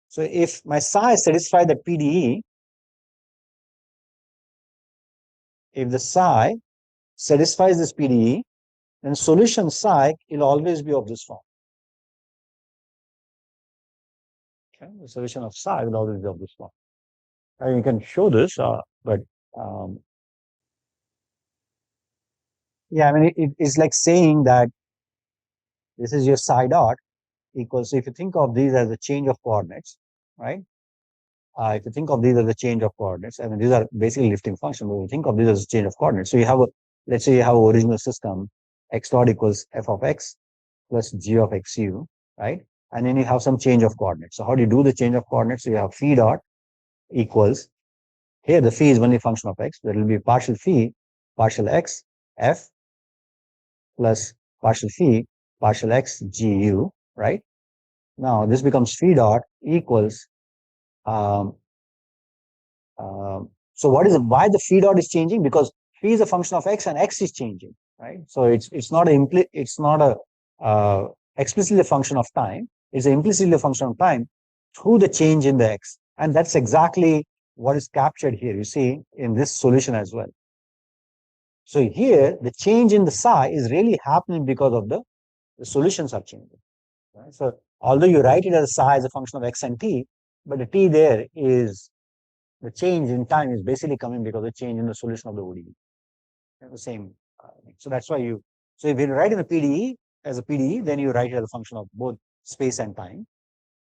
so if my psi satisfies the PDE, if the psi satisfies this PDE, then solution psi will always be of this form. Okay? The solution of psi will always be of this form. And you can show this, but yeah, I mean, it's like saying that this is your psi dot equals, so if you think of these as a change of coordinates, right? If you think of these as a change of coordinates, I mean, these are basically lifting functions, but you think of these as a change of coordinates. So you have let's say you have an original system, x dot equals f of x plus g of xu, right? And then you have some change of coordinates. So how do you do the change of coordinates? So you have phi dot equals, here the phi is only a function of x. There will be partial phi, partial x, f plus partial phi, partial x, gu, right? Now this becomes phi dot equals, um, so what is why the phi dot is changing? Because phi is a function of x and x is changing, right? So it's not a explicitly a function of time. It's implicitly a function of time through the change in the x, and that's exactly what is captured here. You see in this solution as well. So here the change in the psi is really happening because of the solutions are changing. Right? So although you write it as psi as a function of x and t, but the t there is, the change in time is basically coming because of the change in the solution of the ODE. The same. So that's why you So if you write in a PDE as a PDE, then you write it as a function of both space and time.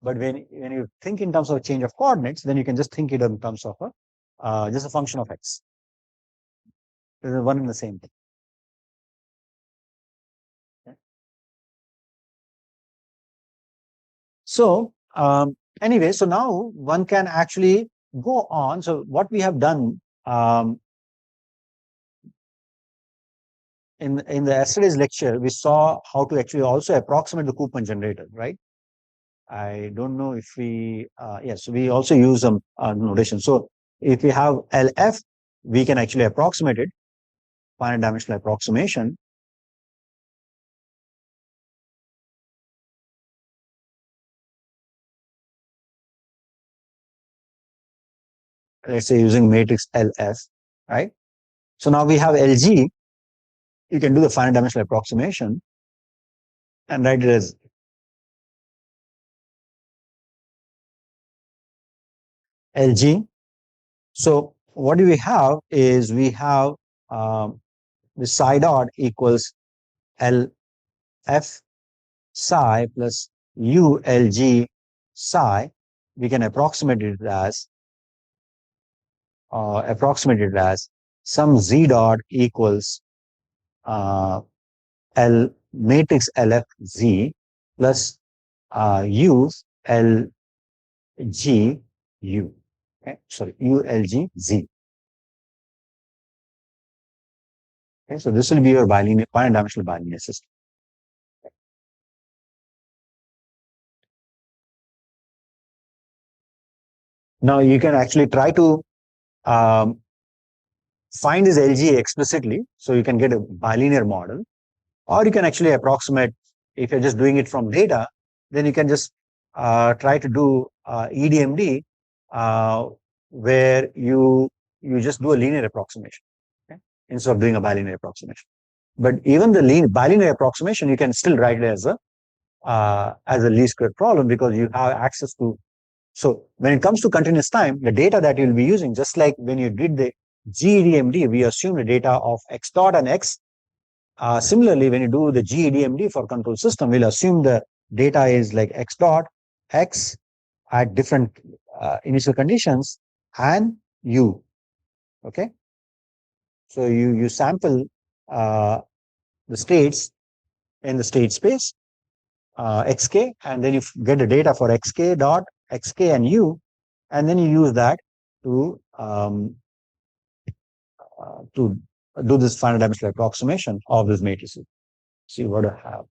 But when you think in terms of a change of coordinates, then you can just think it in terms of just a function of x. This is one and the same thing. Okay. So anyway, so now one can actually go on. So what we have done in the yesterday's lecture, we saw how to actually also approximate the Koopman generator, right? I don't know if we, yes, we also use some notation. So if we have LF, we can actually approximate it, finite dimensional approximation. Let's say using matrix LF, right? So now we have LG, you can do the finite dimensional approximation and write it as LG. So what do we have is we have the psi dot equals LF psi plus ULG psi. We can approximate it as some z dot equals L matrix LF z plus U L G U. Okay, sorry, U L G Z. Okay, so this will be your bilinear, finite dimensional bilinear system. Now you can actually try to um, find this LG explicitly, so you can get a bilinear model, or you can actually approximate. If you're just doing it from data, then you can just try to do EDMD, where you just do a linear approximation, okay, instead of doing a bilinear approximation. But even the bilinear approximation, you can still write it as a least square problem because you have access to. So when it comes to continuous time, the data that you'll be using, just like when you did the GEDMD, we assume the data of x dot and x. Similarly, when you do the GEDMD for control system, we'll assume the data is like x dot, x at different initial conditions, and u. Okay, so you sample the states in the state space xk, and then you get the data for xk dot, xk, and u, and then you use that to do this finite dimensional approximation of this matrices. See what I have.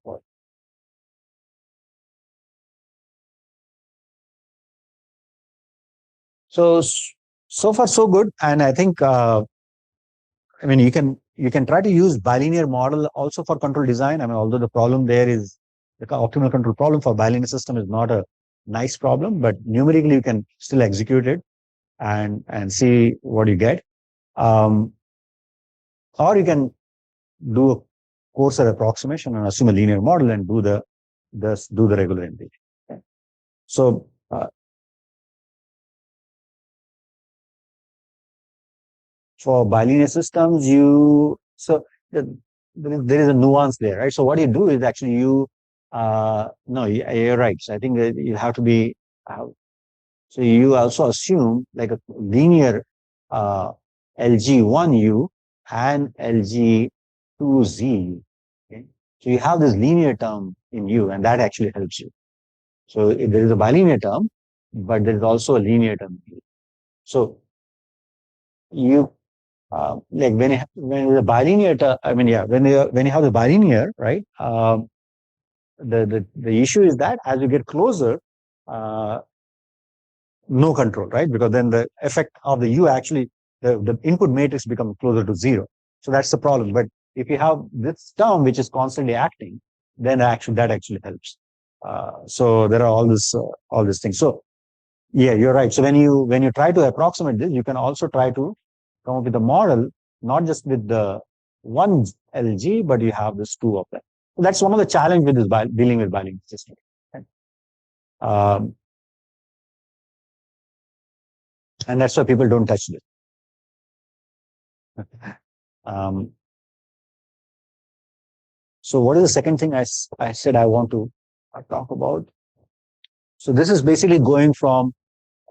So so far so good, and I think I mean you can try to use bilinear model also for control design. I mean, although the problem there is the optimal control problem for bilinear system is not a nice problem, but numerically you can still execute it and see what you get. Or you can do a coarser approximation and assume a linear model and do the regular MPG. Okay. So for bilinear systems, there is a nuance there, right? So what you do is actually no, you're right. So I think that you have to be so you also assume like a linear LG1U and LG2Z. Okay? So you have this linear term in U, and that actually helps you. So if there is a bilinear term, but there is also a linear term. So you like when the bilinear term, I mean, yeah, when you have the bilinear, right? The issue is that as you get closer, uh, no control, right? Because then the effect of the U actually, the input matrix becomes closer to zero. So that's the problem. But if you have this term which is constantly acting, then that actually helps. So there are all these things. So yeah, you're right. So when you try to approximate this, you can also try to come up with a model, not just with the one LG, but you have this two of them. So that's one of the challenge with this dealing with bilinear system. Right? Um, and that's why people don't touch this. Um, So what is the second thing I said I want to talk about? So this is basically going from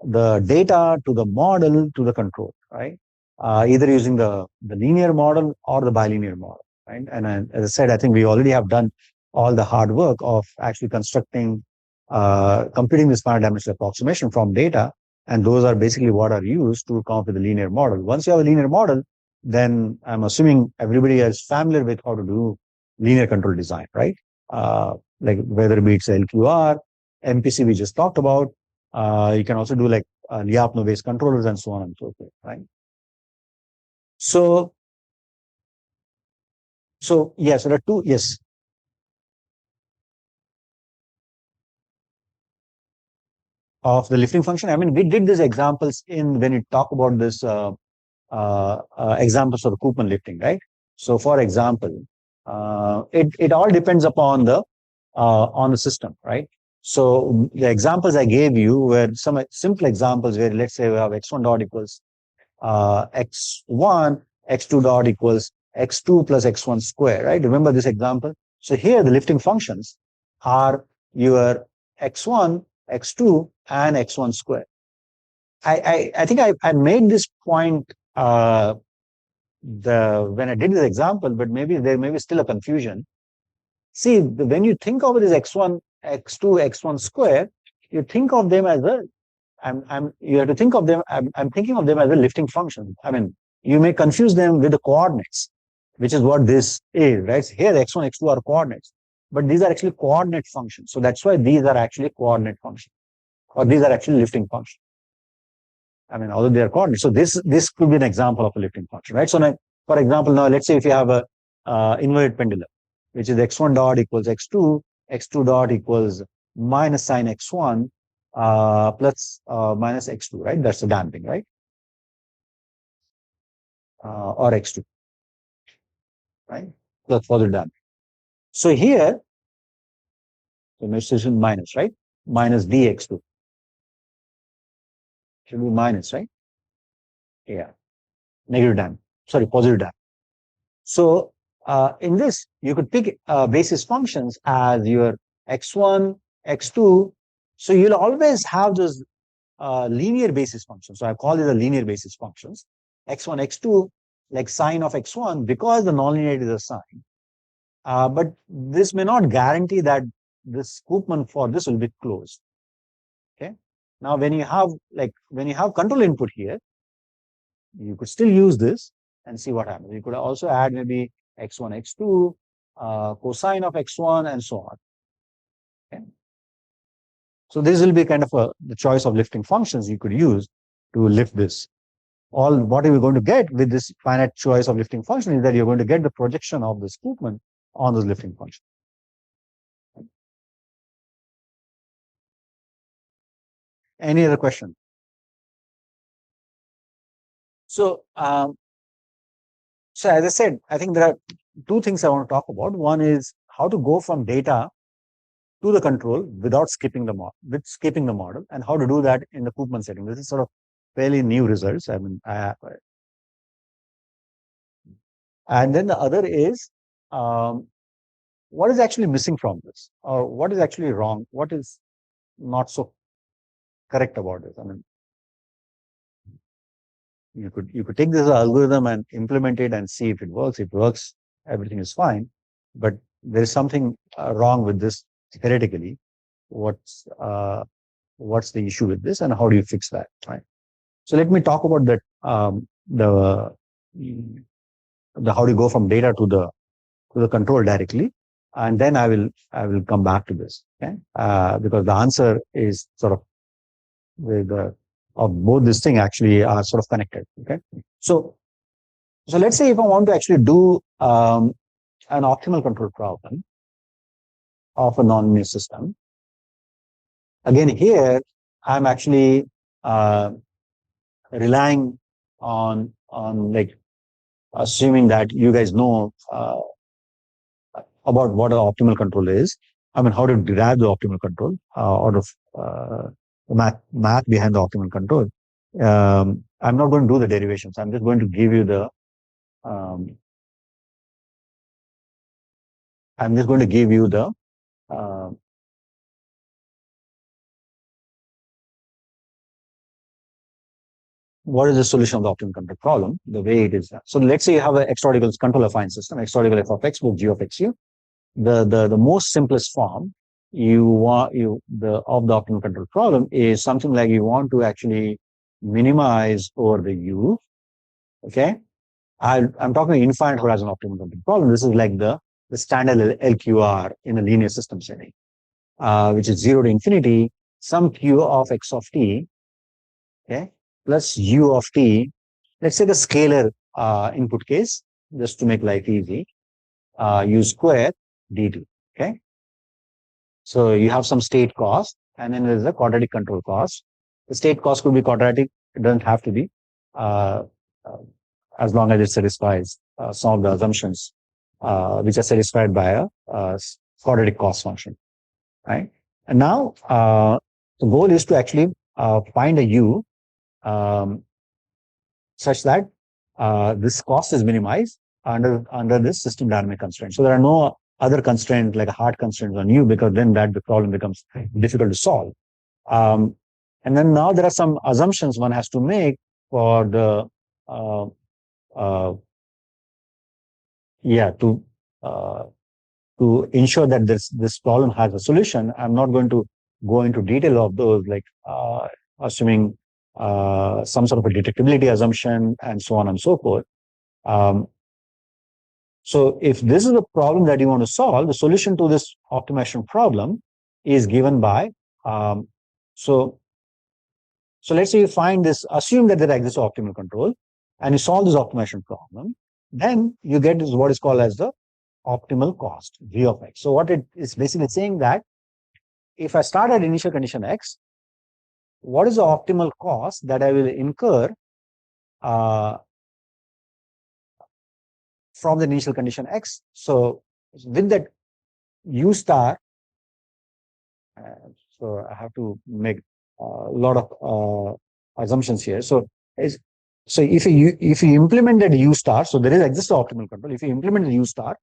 the data to the model to the control, right? Either using the linear model or the bilinear model, right? And as I said, I think we already have done all the hard work of actually computing this finite dimensional approximation from data. And those are basically what are used to come up with a linear model. Once you have a linear model, then I'm assuming everybody is familiar with how to do linear control design, right? Like whether it be it's LQR, MPC we just talked about, you can also do like Lyapunov-based controllers and so on and so forth, right? So, yes, there are two, yes, of the lifting function. I mean, we did these examples in when you talk about this examples of the Koopman lifting, right? So, for example, it all depends upon the system, right? So the examples I gave you were some simple examples where let's say we have x1 dot equals x1, x2 dot equals x2 plus x1 square, right? Remember this example? So here the lifting functions are your x1, x2, and x1 square. I think I made this point when I did this example, but maybe there may be still a confusion. See, when you think of it as x1, x2, x1 square, you think of them as you have to think of them, I'm thinking of them as a lifting function. I mean, you may confuse them with the coordinates, which is what this is, right? So here, x1, x2 are coordinates, but these are actually coordinate functions. So that's why these are actually coordinate functions, or these are actually lifting functions. I mean, although they are coordinates. So this could be an example of a lifting function, right? So now, for example, now let's say if you have a inverted pendulum, which is x1 dot equals x2, x2 dot equals minus sine x1 plus minus x2, right? That's the damping, right? Or x2, right? Plus further damping. So here, the measuration minus, right? Minus dx2. Should be minus, right? Yeah. Negative damping. Sorry, positive damping. So in this, you could pick basis functions as your x1, x2. So you'll always have those linear basis functions. So I call it the linear basis functions. x1, x2, like sine of x1, because the nonlinearity is a sign. But this may not guarantee that this Koopman for this will be closed. Okay. Now, when you have control input here, you could still use this and see what happens. You could also add maybe x1, x2, cosine of x1, and so on. Okay. So this will be kind of the choice of lifting functions you could use to lift this. What are we going to get with this finite choice of lifting function is that you're going to get the projection of this Koopman on this lifting function. Any other question? So, so as I said, I think there are two things I want to talk about. One is how to go from data to the control without skipping the model, and how to do that in the Koopman setting. This is sort of fairly new results. I mean, and then the other is what is actually missing from this, or what is actually wrong, what is not so correct about this. I mean, you could take this algorithm and implement it and see if it works. If it works, everything is fine. But there is something wrong with this theoretically. What's the issue with this, and how do you fix that? Right. So let me talk about that. The how do you go from data to the control directly, and then I will come back to this. Okay, because the answer is sort of of both this thing actually are sort of connected. Okay, so let's say if I want to actually do an optimal control problem of a nonlinear system, again here I'm actually relying on like assuming that you guys know about what an optimal control is. I mean, how to derive the optimal control out of the math behind the optimal control. I'm not going to do the derivations. I'm just going to give you the I'm just going to give you the what is the solution of the optimal control problem, the way it is. So let's say you have an extradical control affine system, extradical f of x with g of xu. The most simplest form of the optimal control problem is something like you want to actually minimize over the u. Okay, I'm talking infinite horizon optimal control problem. This is like the standard LQR in a linear system setting, which is 0 to infinity, some q of x of t, okay, plus u of t. Let's say the scalar input case, just to make life easy, u square dt. Okay, so you have some state cost, and then there's a quadratic control cost. The state cost could be quadratic; it doesn't have to be, uh, uh, as long as it satisfies some of the assumptions which are satisfied by a quadratic cost function, right? And now the goal is to actually find a u um, such that this cost is minimized under this system dynamic constraint. So there are no other constraints like a hard constraints on u, because then the problem becomes difficult to solve. And then now there are some assumptions one has to make for the uh, uh, yeah to ensure that this problem has a solution. I'm not going to go into detail of those, like assuming some sort of a detectability assumption and so on and so forth. So if this is the problem that you want to solve, the solution to this optimization problem is given by, so let's say you find this, assume that there exists optimal control, and you solve this optimization problem, then you get what is called as the optimal cost, V of x. So what it is basically saying that if I start at initial condition x, what is the optimal cost that I will incur from the initial condition x? So with that u star, so I have to make a lot of assumptions here. So if you implement that u star, so there exists optimal control. If you implement the u star,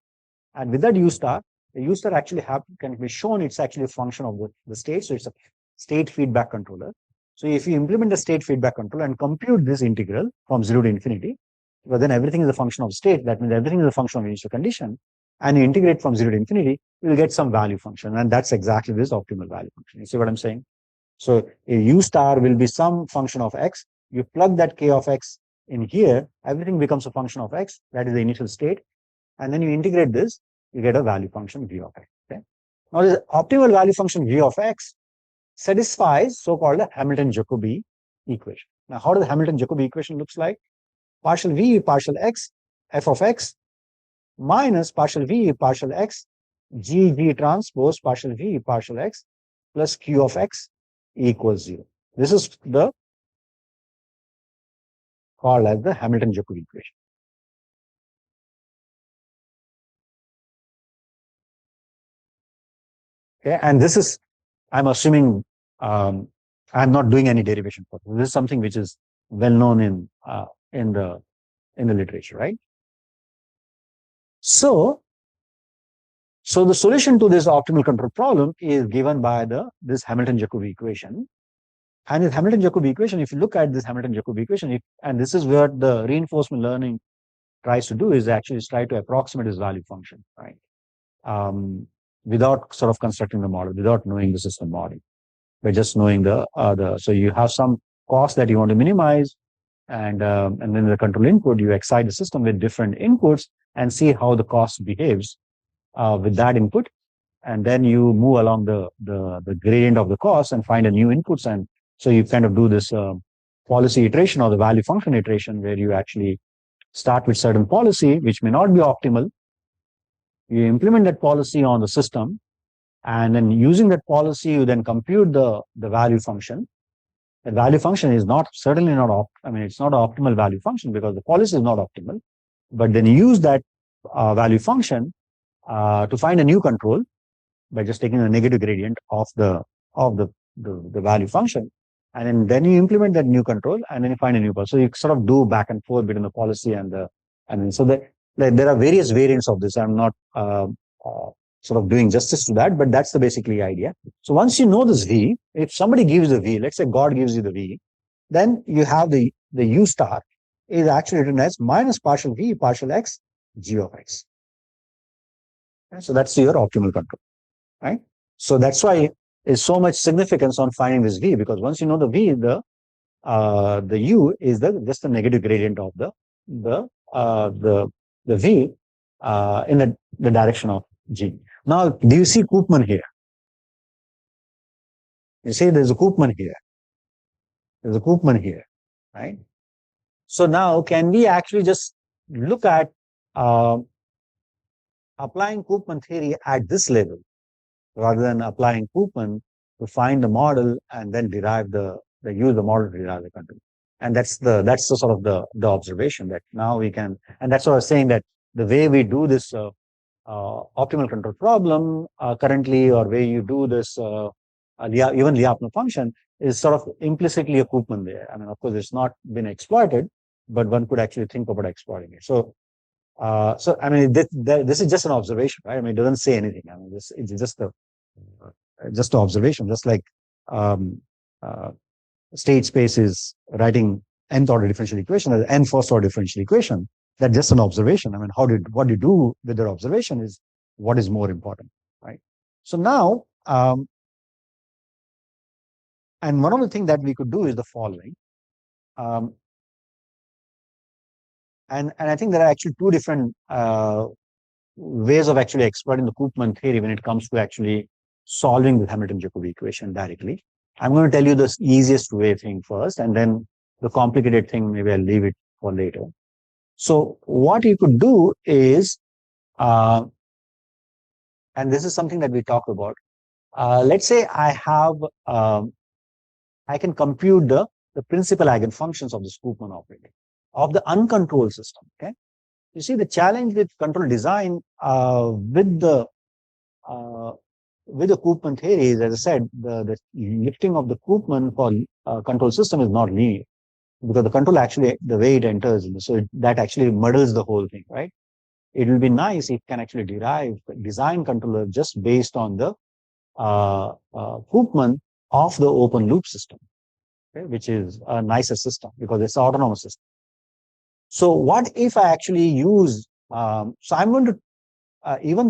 and with that u star, the u star actually can be shown it's actually a function of the state. So it's a state feedback controller. So if you implement the state feedback controller and compute this integral from 0 to infinity, well, then everything is a function of state. That means everything is a function of initial condition. And you integrate from 0 to infinity, you'll get some value function. And that's exactly this optimal value function. You see what I'm saying? So a u star will be some function of x. You plug that k of x in here, everything becomes a function of x. That is the initial state. And then you integrate this, you get a value function v of x. Okay? Now, this optimal value function v of x satisfies so-called Hamilton-Jacobi equation. Now, how does the Hamilton-Jacobi equation looks like? Partial v partial x f of x minus partial v partial x g transpose partial v partial x plus q of x equals 0. This is the called as the Hamilton-Jacobi equation. Okay, and this is, I'm assuming, I'm not doing any derivation for this. This is something which is well known in the literature, right? So the solution to this optimal control problem is given by this Hamilton-Jacobi equation. And this Hamilton-Jacobi equation, if you look at this Hamilton-Jacobi equation, and this is where the reinforcement learning tries to do, is actually try to approximate this value function, right? Without sort of constructing the model, without knowing the system model, by just knowing so you have some cost that you want to minimize, and then the control input, you excite the system with different inputs and see how the cost behaves with that input, and then you move along the gradient of the cost and find a new inputs, and so you kind of do this policy iteration or the value function iteration, where you actually start with certain policy which may not be optimal. You implement that policy on the system, and then using that policy, you then compute the value function. The value function is certainly not it's not an optimal value function because the policy is not optimal. But then you use that value function to find a new control by just taking a negative gradient of the value function, and then you implement that new control, and then you find a new policy. So you sort of do back and forth between the policy and so that there are various variants of this. I'm not sort of doing justice to that, but that's the basically idea. So once you know this V, if somebody gives the V, let's say God gives you the V, then you have the U star is actually written as minus partial V partial X G of X. Okay? So that's your optimal control, right? So that's why there's so much significance on finding this V, because once you know the V, the U is the just the negative gradient of the the V in the direction of G. Now, do you see Koopman here? You see, there's a Koopman here. There's a Koopman here, right? So now, can we actually just look at uh, applying Koopman theory at this level rather than applying Koopman to find the model and then derive the use the model to derive the control? And that's the sort of the observation that now we can, and that's what I was saying, that the way we do this optimal control problem currently, or way you do this even Lyapunov function, is sort of implicitly a Koopman there. I mean, of course, it's not been exploited, but one could actually think about exploiting it. So I mean, this is just an observation, right? I mean, it doesn't say anything. I mean, it's just an observation, just like um, uh, state space is writing nth order differential equation as n first order differential equation. That's just an observation. I mean, what you do with your observation is what is more important, right? So now, and one of the things that we could do is the following. Um, and I think there are actually two different ways of actually exploiting the Koopman theory when it comes to actually solving the Hamilton-Jacobi equation directly. I'm going to tell you the easiest way thing first, and then the complicated thing, maybe I'll leave it for later. So what you could do is, and this is something that we talked about. Let's say I can compute the principal eigenfunctions of the Koopman operator of the uncontrolled system. Okay, you see the challenge with control design uh, with the Koopman theory is, as I said, the lifting of the Koopman for control system is not linear, because the control actually, the way it enters, so that actually muddles the whole thing, right? It will be nice if you can actually derive design controller just based on the Koopman of the open loop system, okay, which is a nicer system because it's an autonomous system. So what if I actually use, so I'm going to,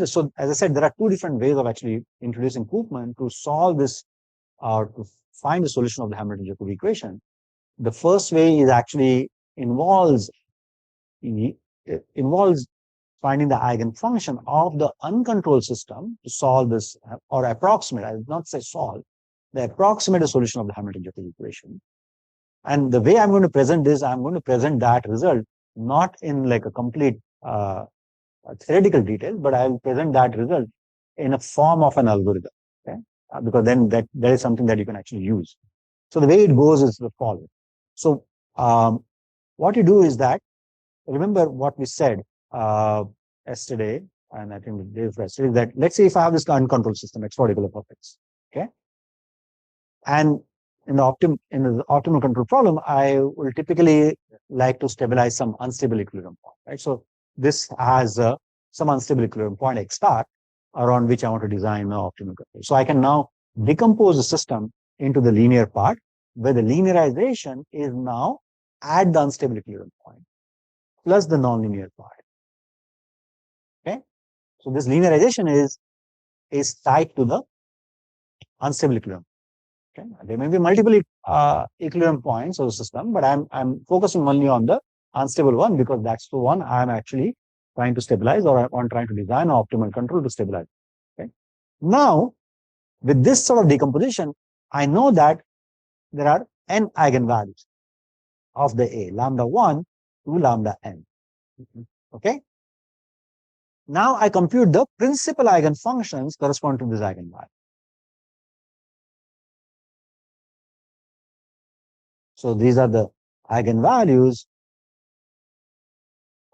so as I said, there are two different ways of actually introducing Koopman to solve this, or to find the solution of the Hamilton-Jacobi equation. The first way is actually involves finding the eigenfunction of the uncontrolled system to solve this, or approximate, I will not say solve, the approximate solution of the Hamilton-Jacobi equation. And the way I'm going to present this, I'm going to present that result not in like a complete theoretical detail, but I will present that result in a form of an algorithm, okay? Because then that is something that you can actually use. So the way it goes is the following. So what you do is that, remember what we said yesterday, and I think the day before yesterday, that let's say if I have this uncontrolled system, x particular of x, okay, and in the optimal control problem, I will typically like to stabilize some unstable equilibrium point, right? So this has some unstable equilibrium point x star around which I want to design the optimal control. So I can now decompose the system into the linear part, where the linearization is now at the unstable equilibrium point plus the nonlinear part. Okay, so this linearization is tied to the unstable equilibrium. Okay, there may be multiple equilibrium points of the system, but I'm focusing only on the unstable one because that's the one I'm actually trying to stabilize, or I'm trying to design an optimal control to stabilize. Okay, now with this sort of decomposition, I know that there are n eigenvalues of the A, lambda 1 to lambda n. Okay, now I compute the principal eigenfunctions correspond to this eigenvalue. So these are the eigenvalues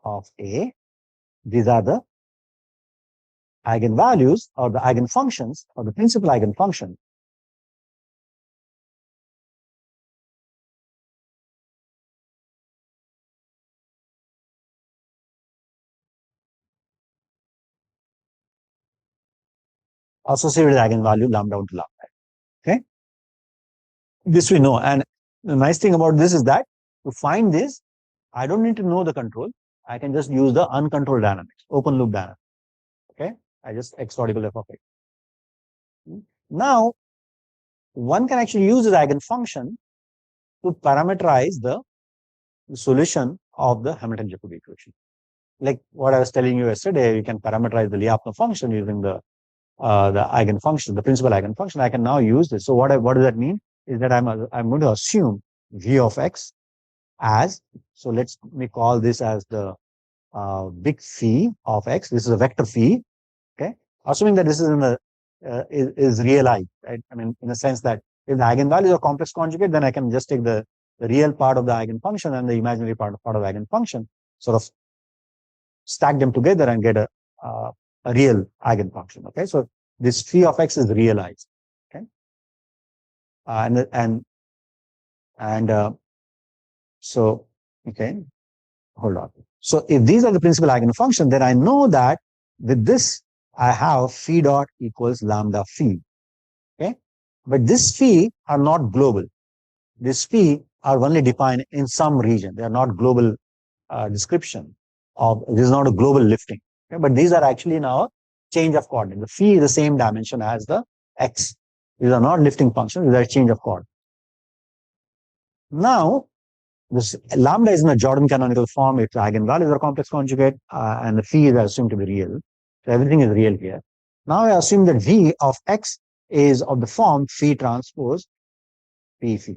of A. These are the eigenvalues or the eigenfunctions or the principal eigenfunction associated with eigenvalue lambda into lambda. Okay, this we know. And the nice thing about this is that to find this, I don't need to know the control. I can just use the uncontrolled dynamics, open loop dynamics. Okay, I just x dot equal f of x. Now, one can actually use this eigenfunction to parameterize the solution of the Hamilton-Jacobi equation. Like what I was telling you yesterday, you can parameterize the Lyapunov function using the eigenfunction, the principal eigenfunction. I can now use this. So what does that mean? Is that I'm going to assume v of x as, so let me call this as the big phi of x. This is a vector phi. Okay, assuming that this is in the is realized, right? I mean, in the sense that if the eigenvalue is a complex conjugate, then I can just take the real part of the eigenfunction and the imaginary part of the eigenfunction, sort of stack them together and get a real eigenfunction. Okay, so this phi of x is realized. Okay, so okay, hold on. So if these are the principal eigenfunctions, then I know that with this I have phi dot equals lambda phi. Okay, but this phi are not global. This phi are only defined in some region. They are not global description of, this is not a global lifting. Okay, but these are actually now change of coordinate. The phi is the same dimension as the x. These are not lifting functions, these are change of coordinate. Now, this lambda is in a Jordan canonical form. Its eigenvalues are complex conjugate, and the phi is assumed to be real. So everything is real here. Now I assume that v of x is of the form phi transpose p phi.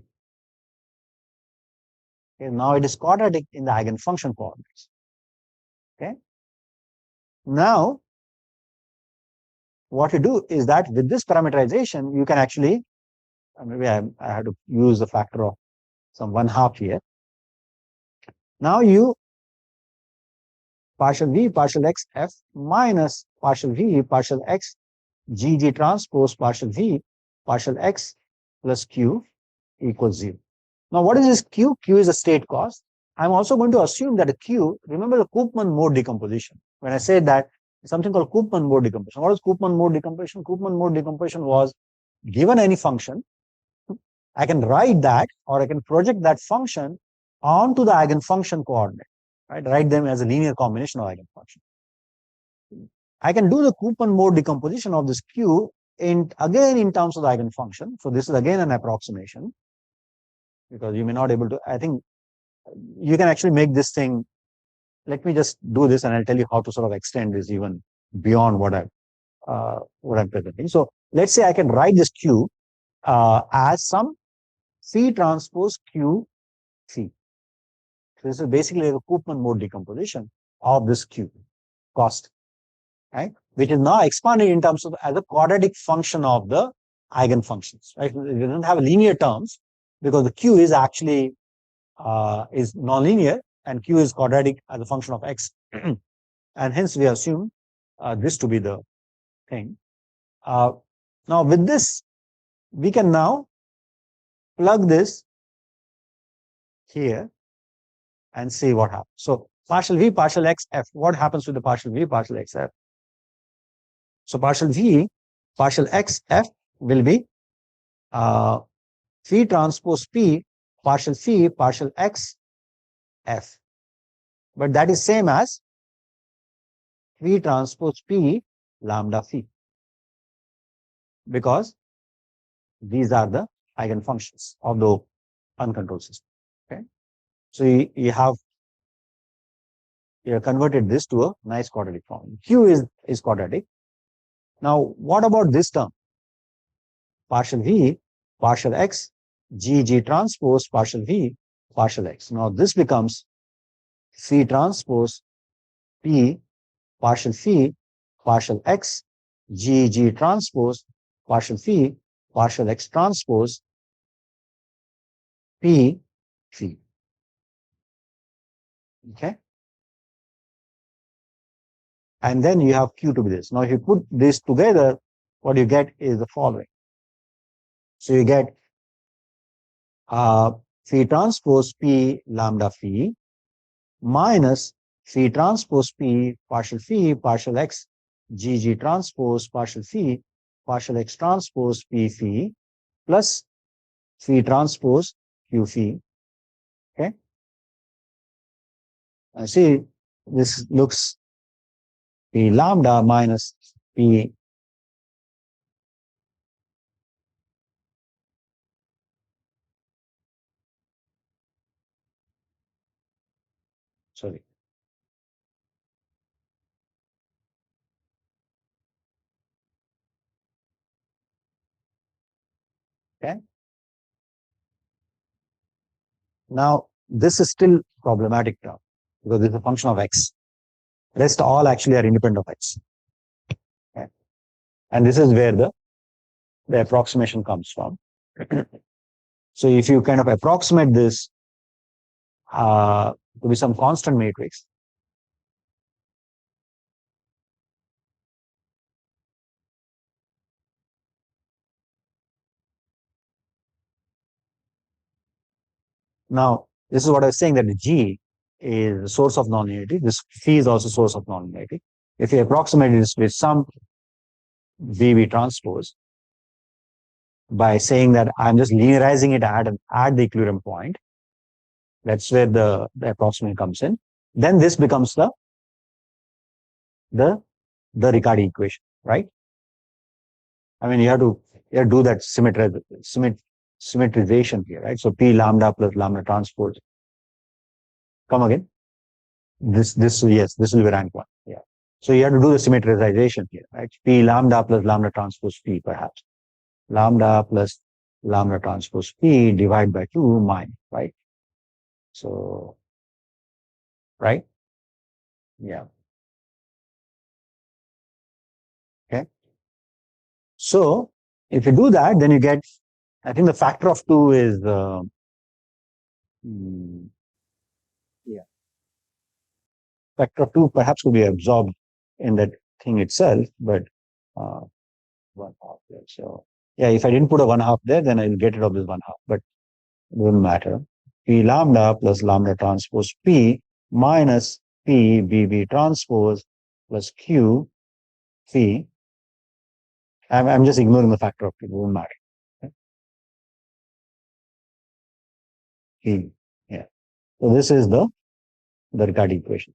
Okay, now it is quadratic in the eigenfunction coordinates. Okay. Now, what you do is that with this parameterization, you can actually, maybe I had to use the factor of some 1/2 here. Now you partial v partial x f minus partial v partial x g transpose partial v partial x plus q equals 0. Now, what is this q? Q is a state cost. I'm also going to assume that a q, remember the Koopman mode decomposition. When I said that something called Koopman mode decomposition. What is Koopman mode decomposition? Koopman mode decomposition was given any function, I can write that or I can project that function onto the eigenfunction coordinate, right? Write them as a linear combination of eigenfunction. I can do the Koopman mode decomposition of this q again in terms of the eigenfunction. So this is again an approximation because you may not able to, I think you can actually make this thing. Let me just do this and I'll tell you how to sort of extend this even beyond what I'm presenting. So let's say I can write this q as some phi transpose q phi. So this is basically a Koopman mode decomposition of this q cost, right? Which is now expanded in terms of as a quadratic function of the eigenfunctions, right? It doesn't have linear terms because the q is actually is nonlinear and q is quadratic as a function of x. And hence we assume this to be the thing. Now with this, we can now plug this here and see what happens. So partial v partial x f, what happens with the partial v partial x f? So partial v partial x f will be phi transpose p partial phi partial x f, but that is same as phi transpose p lambda phi, because these are the eigenfunctions of the uncontrolled system. Okay, so you have converted this to a nice quadratic form. Q is quadratic. Now, what about this term? Partial v partial x g transpose partial v partial x. Now this becomes phi transpose p partial phi partial x g transpose partial phi partial x transpose p phi. Okay, and then you have q to be this. Now if you put this together, what you get is the following. So you get phi transpose p lambda phi minus phi transpose p partial x g transpose partial phi partial X transpose P phi plus phi transpose Q phi. Okay. I see this looks P lambda minus P. Sorry. Okay. Now, this is still problematic now because this is a function of X. Rest all actually are independent of X. Okay. And this is where the approximation comes from. So if you kind of approximate this to be some constant matrix, now this is what I was saying, that the G is the source of nonlinearity. This phi is also source of nonlinearity. If you approximate this with some VV transpose by saying that I'm just linearizing it at the equilibrium point, that's where the approximation comes in. Then this becomes the Riccati equation, right? I mean, you have to do that symmetrization here, right? So P lambda plus lambda transpose. Come again? Yes, this will be rank one. Yeah. So you have to do the symmetrization here, right? P lambda plus lambda transpose P, perhaps. Lambda plus lambda transpose P divided by 2 mine, right? So, right? Yeah. Okay. So if you do that, then you get, I think the factor of 2 is, yeah, factor of 2 perhaps could be absorbed in that thing itself, but uh, 1/2 there. So yeah, if I didn't put a 1/2 there, then I'll get rid of this 1/2, but it wouldn't matter. P lambda plus lambda transpose P minus P BB transpose plus Q phi. I'm just ignoring the factor of 2, it won't matter. P, yeah. So this is the Riccati equation.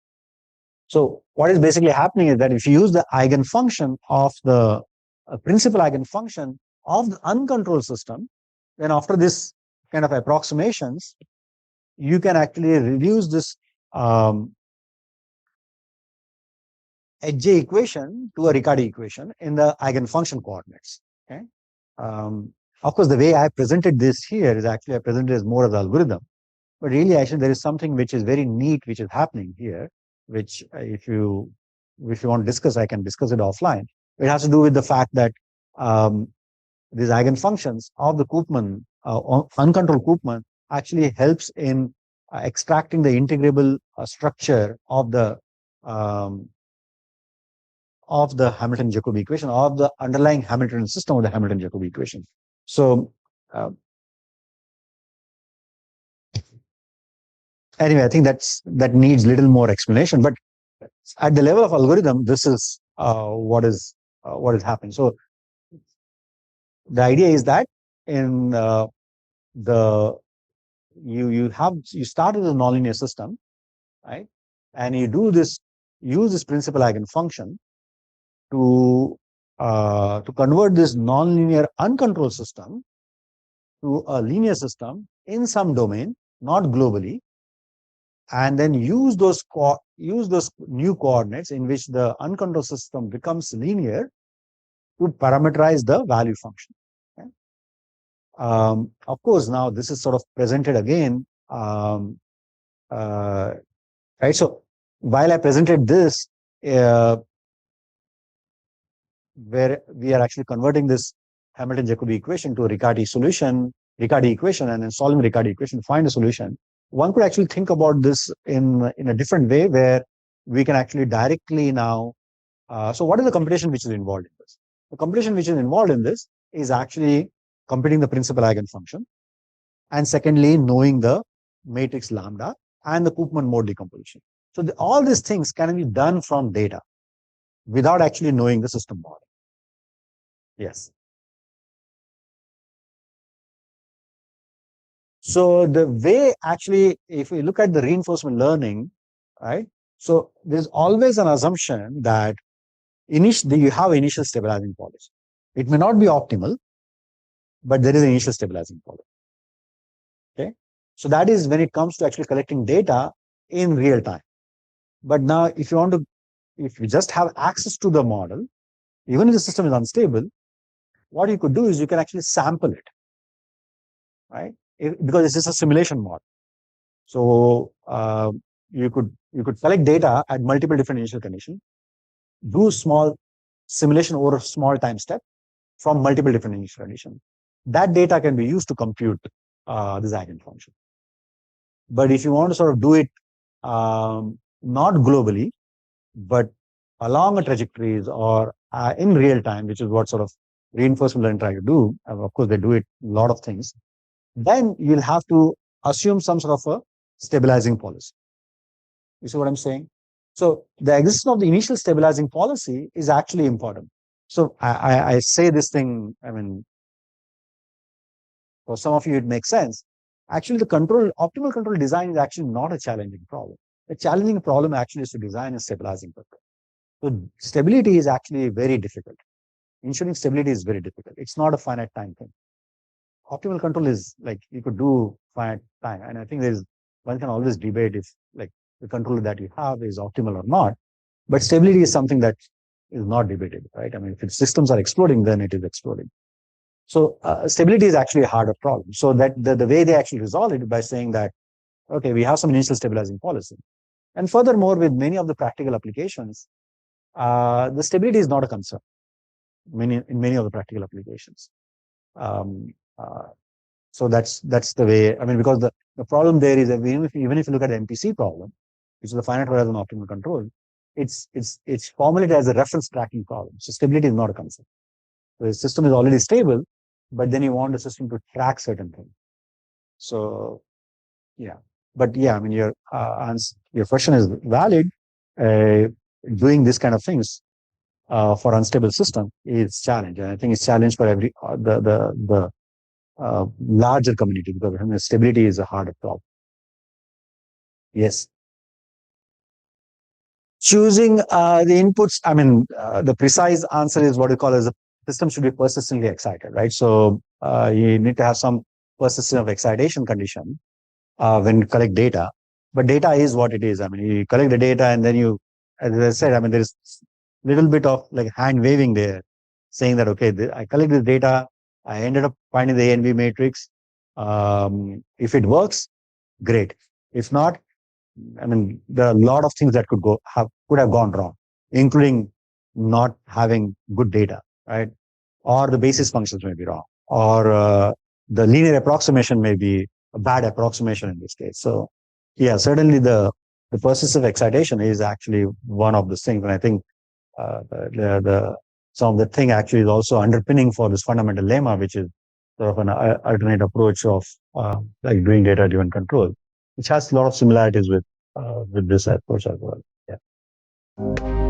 So what is basically happening is that if you use the eigenfunction of the principal eigenfunction of the uncontrolled system, then after this kind of approximations, you can actually reduce this HJ equation to a Riccati equation in the eigenfunction coordinates. Okay. Of course, the way I presented this here is actually I presented as more of the algorithm, but really actually there is something which is very neat which is happening here, which if you want to discuss, I can discuss it offline. It has to do with the fact that these eigenfunctions of the Koopman, uncontrolled Koopman, actually helps in extracting the integrable structure of the Hamilton-Jacobi equation, of the underlying Hamiltonian system of the Hamilton-Jacobi equation. So anyway, I think that needs little more explanation. But at the level of algorithm, this is what is happening. So the idea is that in you start with a nonlinear system, right? And you use this principal eigenfunction to convert this nonlinear uncontrolled system to a linear system in some domain, not globally, and then use those new coordinates in which the uncontrolled system becomes linear to parameterize the value function. Okay? Of course, now this is sort of presented again, right? So while I presented this, where we are actually converting this Hamilton-Jacobi equation to a Riccati equation, and then solving the Riccati equation to find a solution, one could actually think about this in a different way, where we can actually directly now. So what is the computation which is involved in this? The computation which is involved in this is actually computing the principal eigenfunction, and secondly, knowing the matrix lambda and the Koopman mode decomposition. So all these things can be done from data without actually knowing the system model. Yes. So the way actually, if we look at the reinforcement learning, right? So there's always an assumption that you have initial stabilizing policy. It may not be optimal, but there is an initial stabilizing policy. Okay. So that is when it comes to actually collecting data in real time. But now, if you just have access to the model, even if the system is unstable, what you could do is you can actually sample it, right? Because it's just a simulation model. So you could collect data at multiple different initial conditions, do small simulation over a small time step from multiple different initial conditions. That data can be used to compute this eigen function. But if you want to sort of do it not globally, but along a trajectories or in real time, which is what sort of reinforcement learning try to do. And of course, they do it a lot of things. Then you'll have to assume some sort of a stabilizing policy. You see what I'm saying? So the existence of the initial stabilizing policy is actually important. So I say this thing, I mean, for some of you, it makes sense. Actually, the optimal control design is actually not a challenging problem. The challenging problem actually is to design a stabilizing control. So stability is actually very difficult. Ensuring stability is very difficult. It's not a finite time thing. Optimal control is like you could do finite time. And I think one can always debate if like the control that you have is optimal or not. But stability is something that is not debated, right? I mean, if systems are exploding, then it is exploding. So stability is actually a harder problem. So that the way they actually resolve it by saying that, okay, we have some initial stabilizing policy. And furthermore, with many of the practical applications, the stability is not a concern in many of the practical applications. Um, uh, so that's the way. I mean, because the problem there is that even if you look at the MPC problem, which is the finite horizon optimal control, it's formulated as a reference tracking problem. So stability is not a concern. So the system is already stable, but then you want the system to track certain things. So yeah, but yeah, I mean your question is valid. Uh, Doing this kind of things for unstable system is challenge, and I think it's challenge for every the larger community because I mean, stability is a harder problem. Yes. Choosing the inputs, I mean, the precise answer is what you call as a system should be persistently excited, right? So you need to have some persistent of excitation condition when you collect data. But data is what it is. I mean, you collect the data and then as I said, I mean, there is little bit of like hand waving there, saying that, okay, I collect this data, I ended up finding the A and B matrix. If it works, great. If not, I mean, there are a lot of things that could have gone wrong, including not having good data, right? Or the basis functions may be wrong, or the linear approximation may be a bad approximation in this case. So, yeah, certainly the persistent excitation is actually one of the things, and I think some of the thing actually is also underpinning for this fundamental lemma, which is sort of an alternate approach of like doing data-driven control, which has a lot of similarities with this approach as well. Yeah.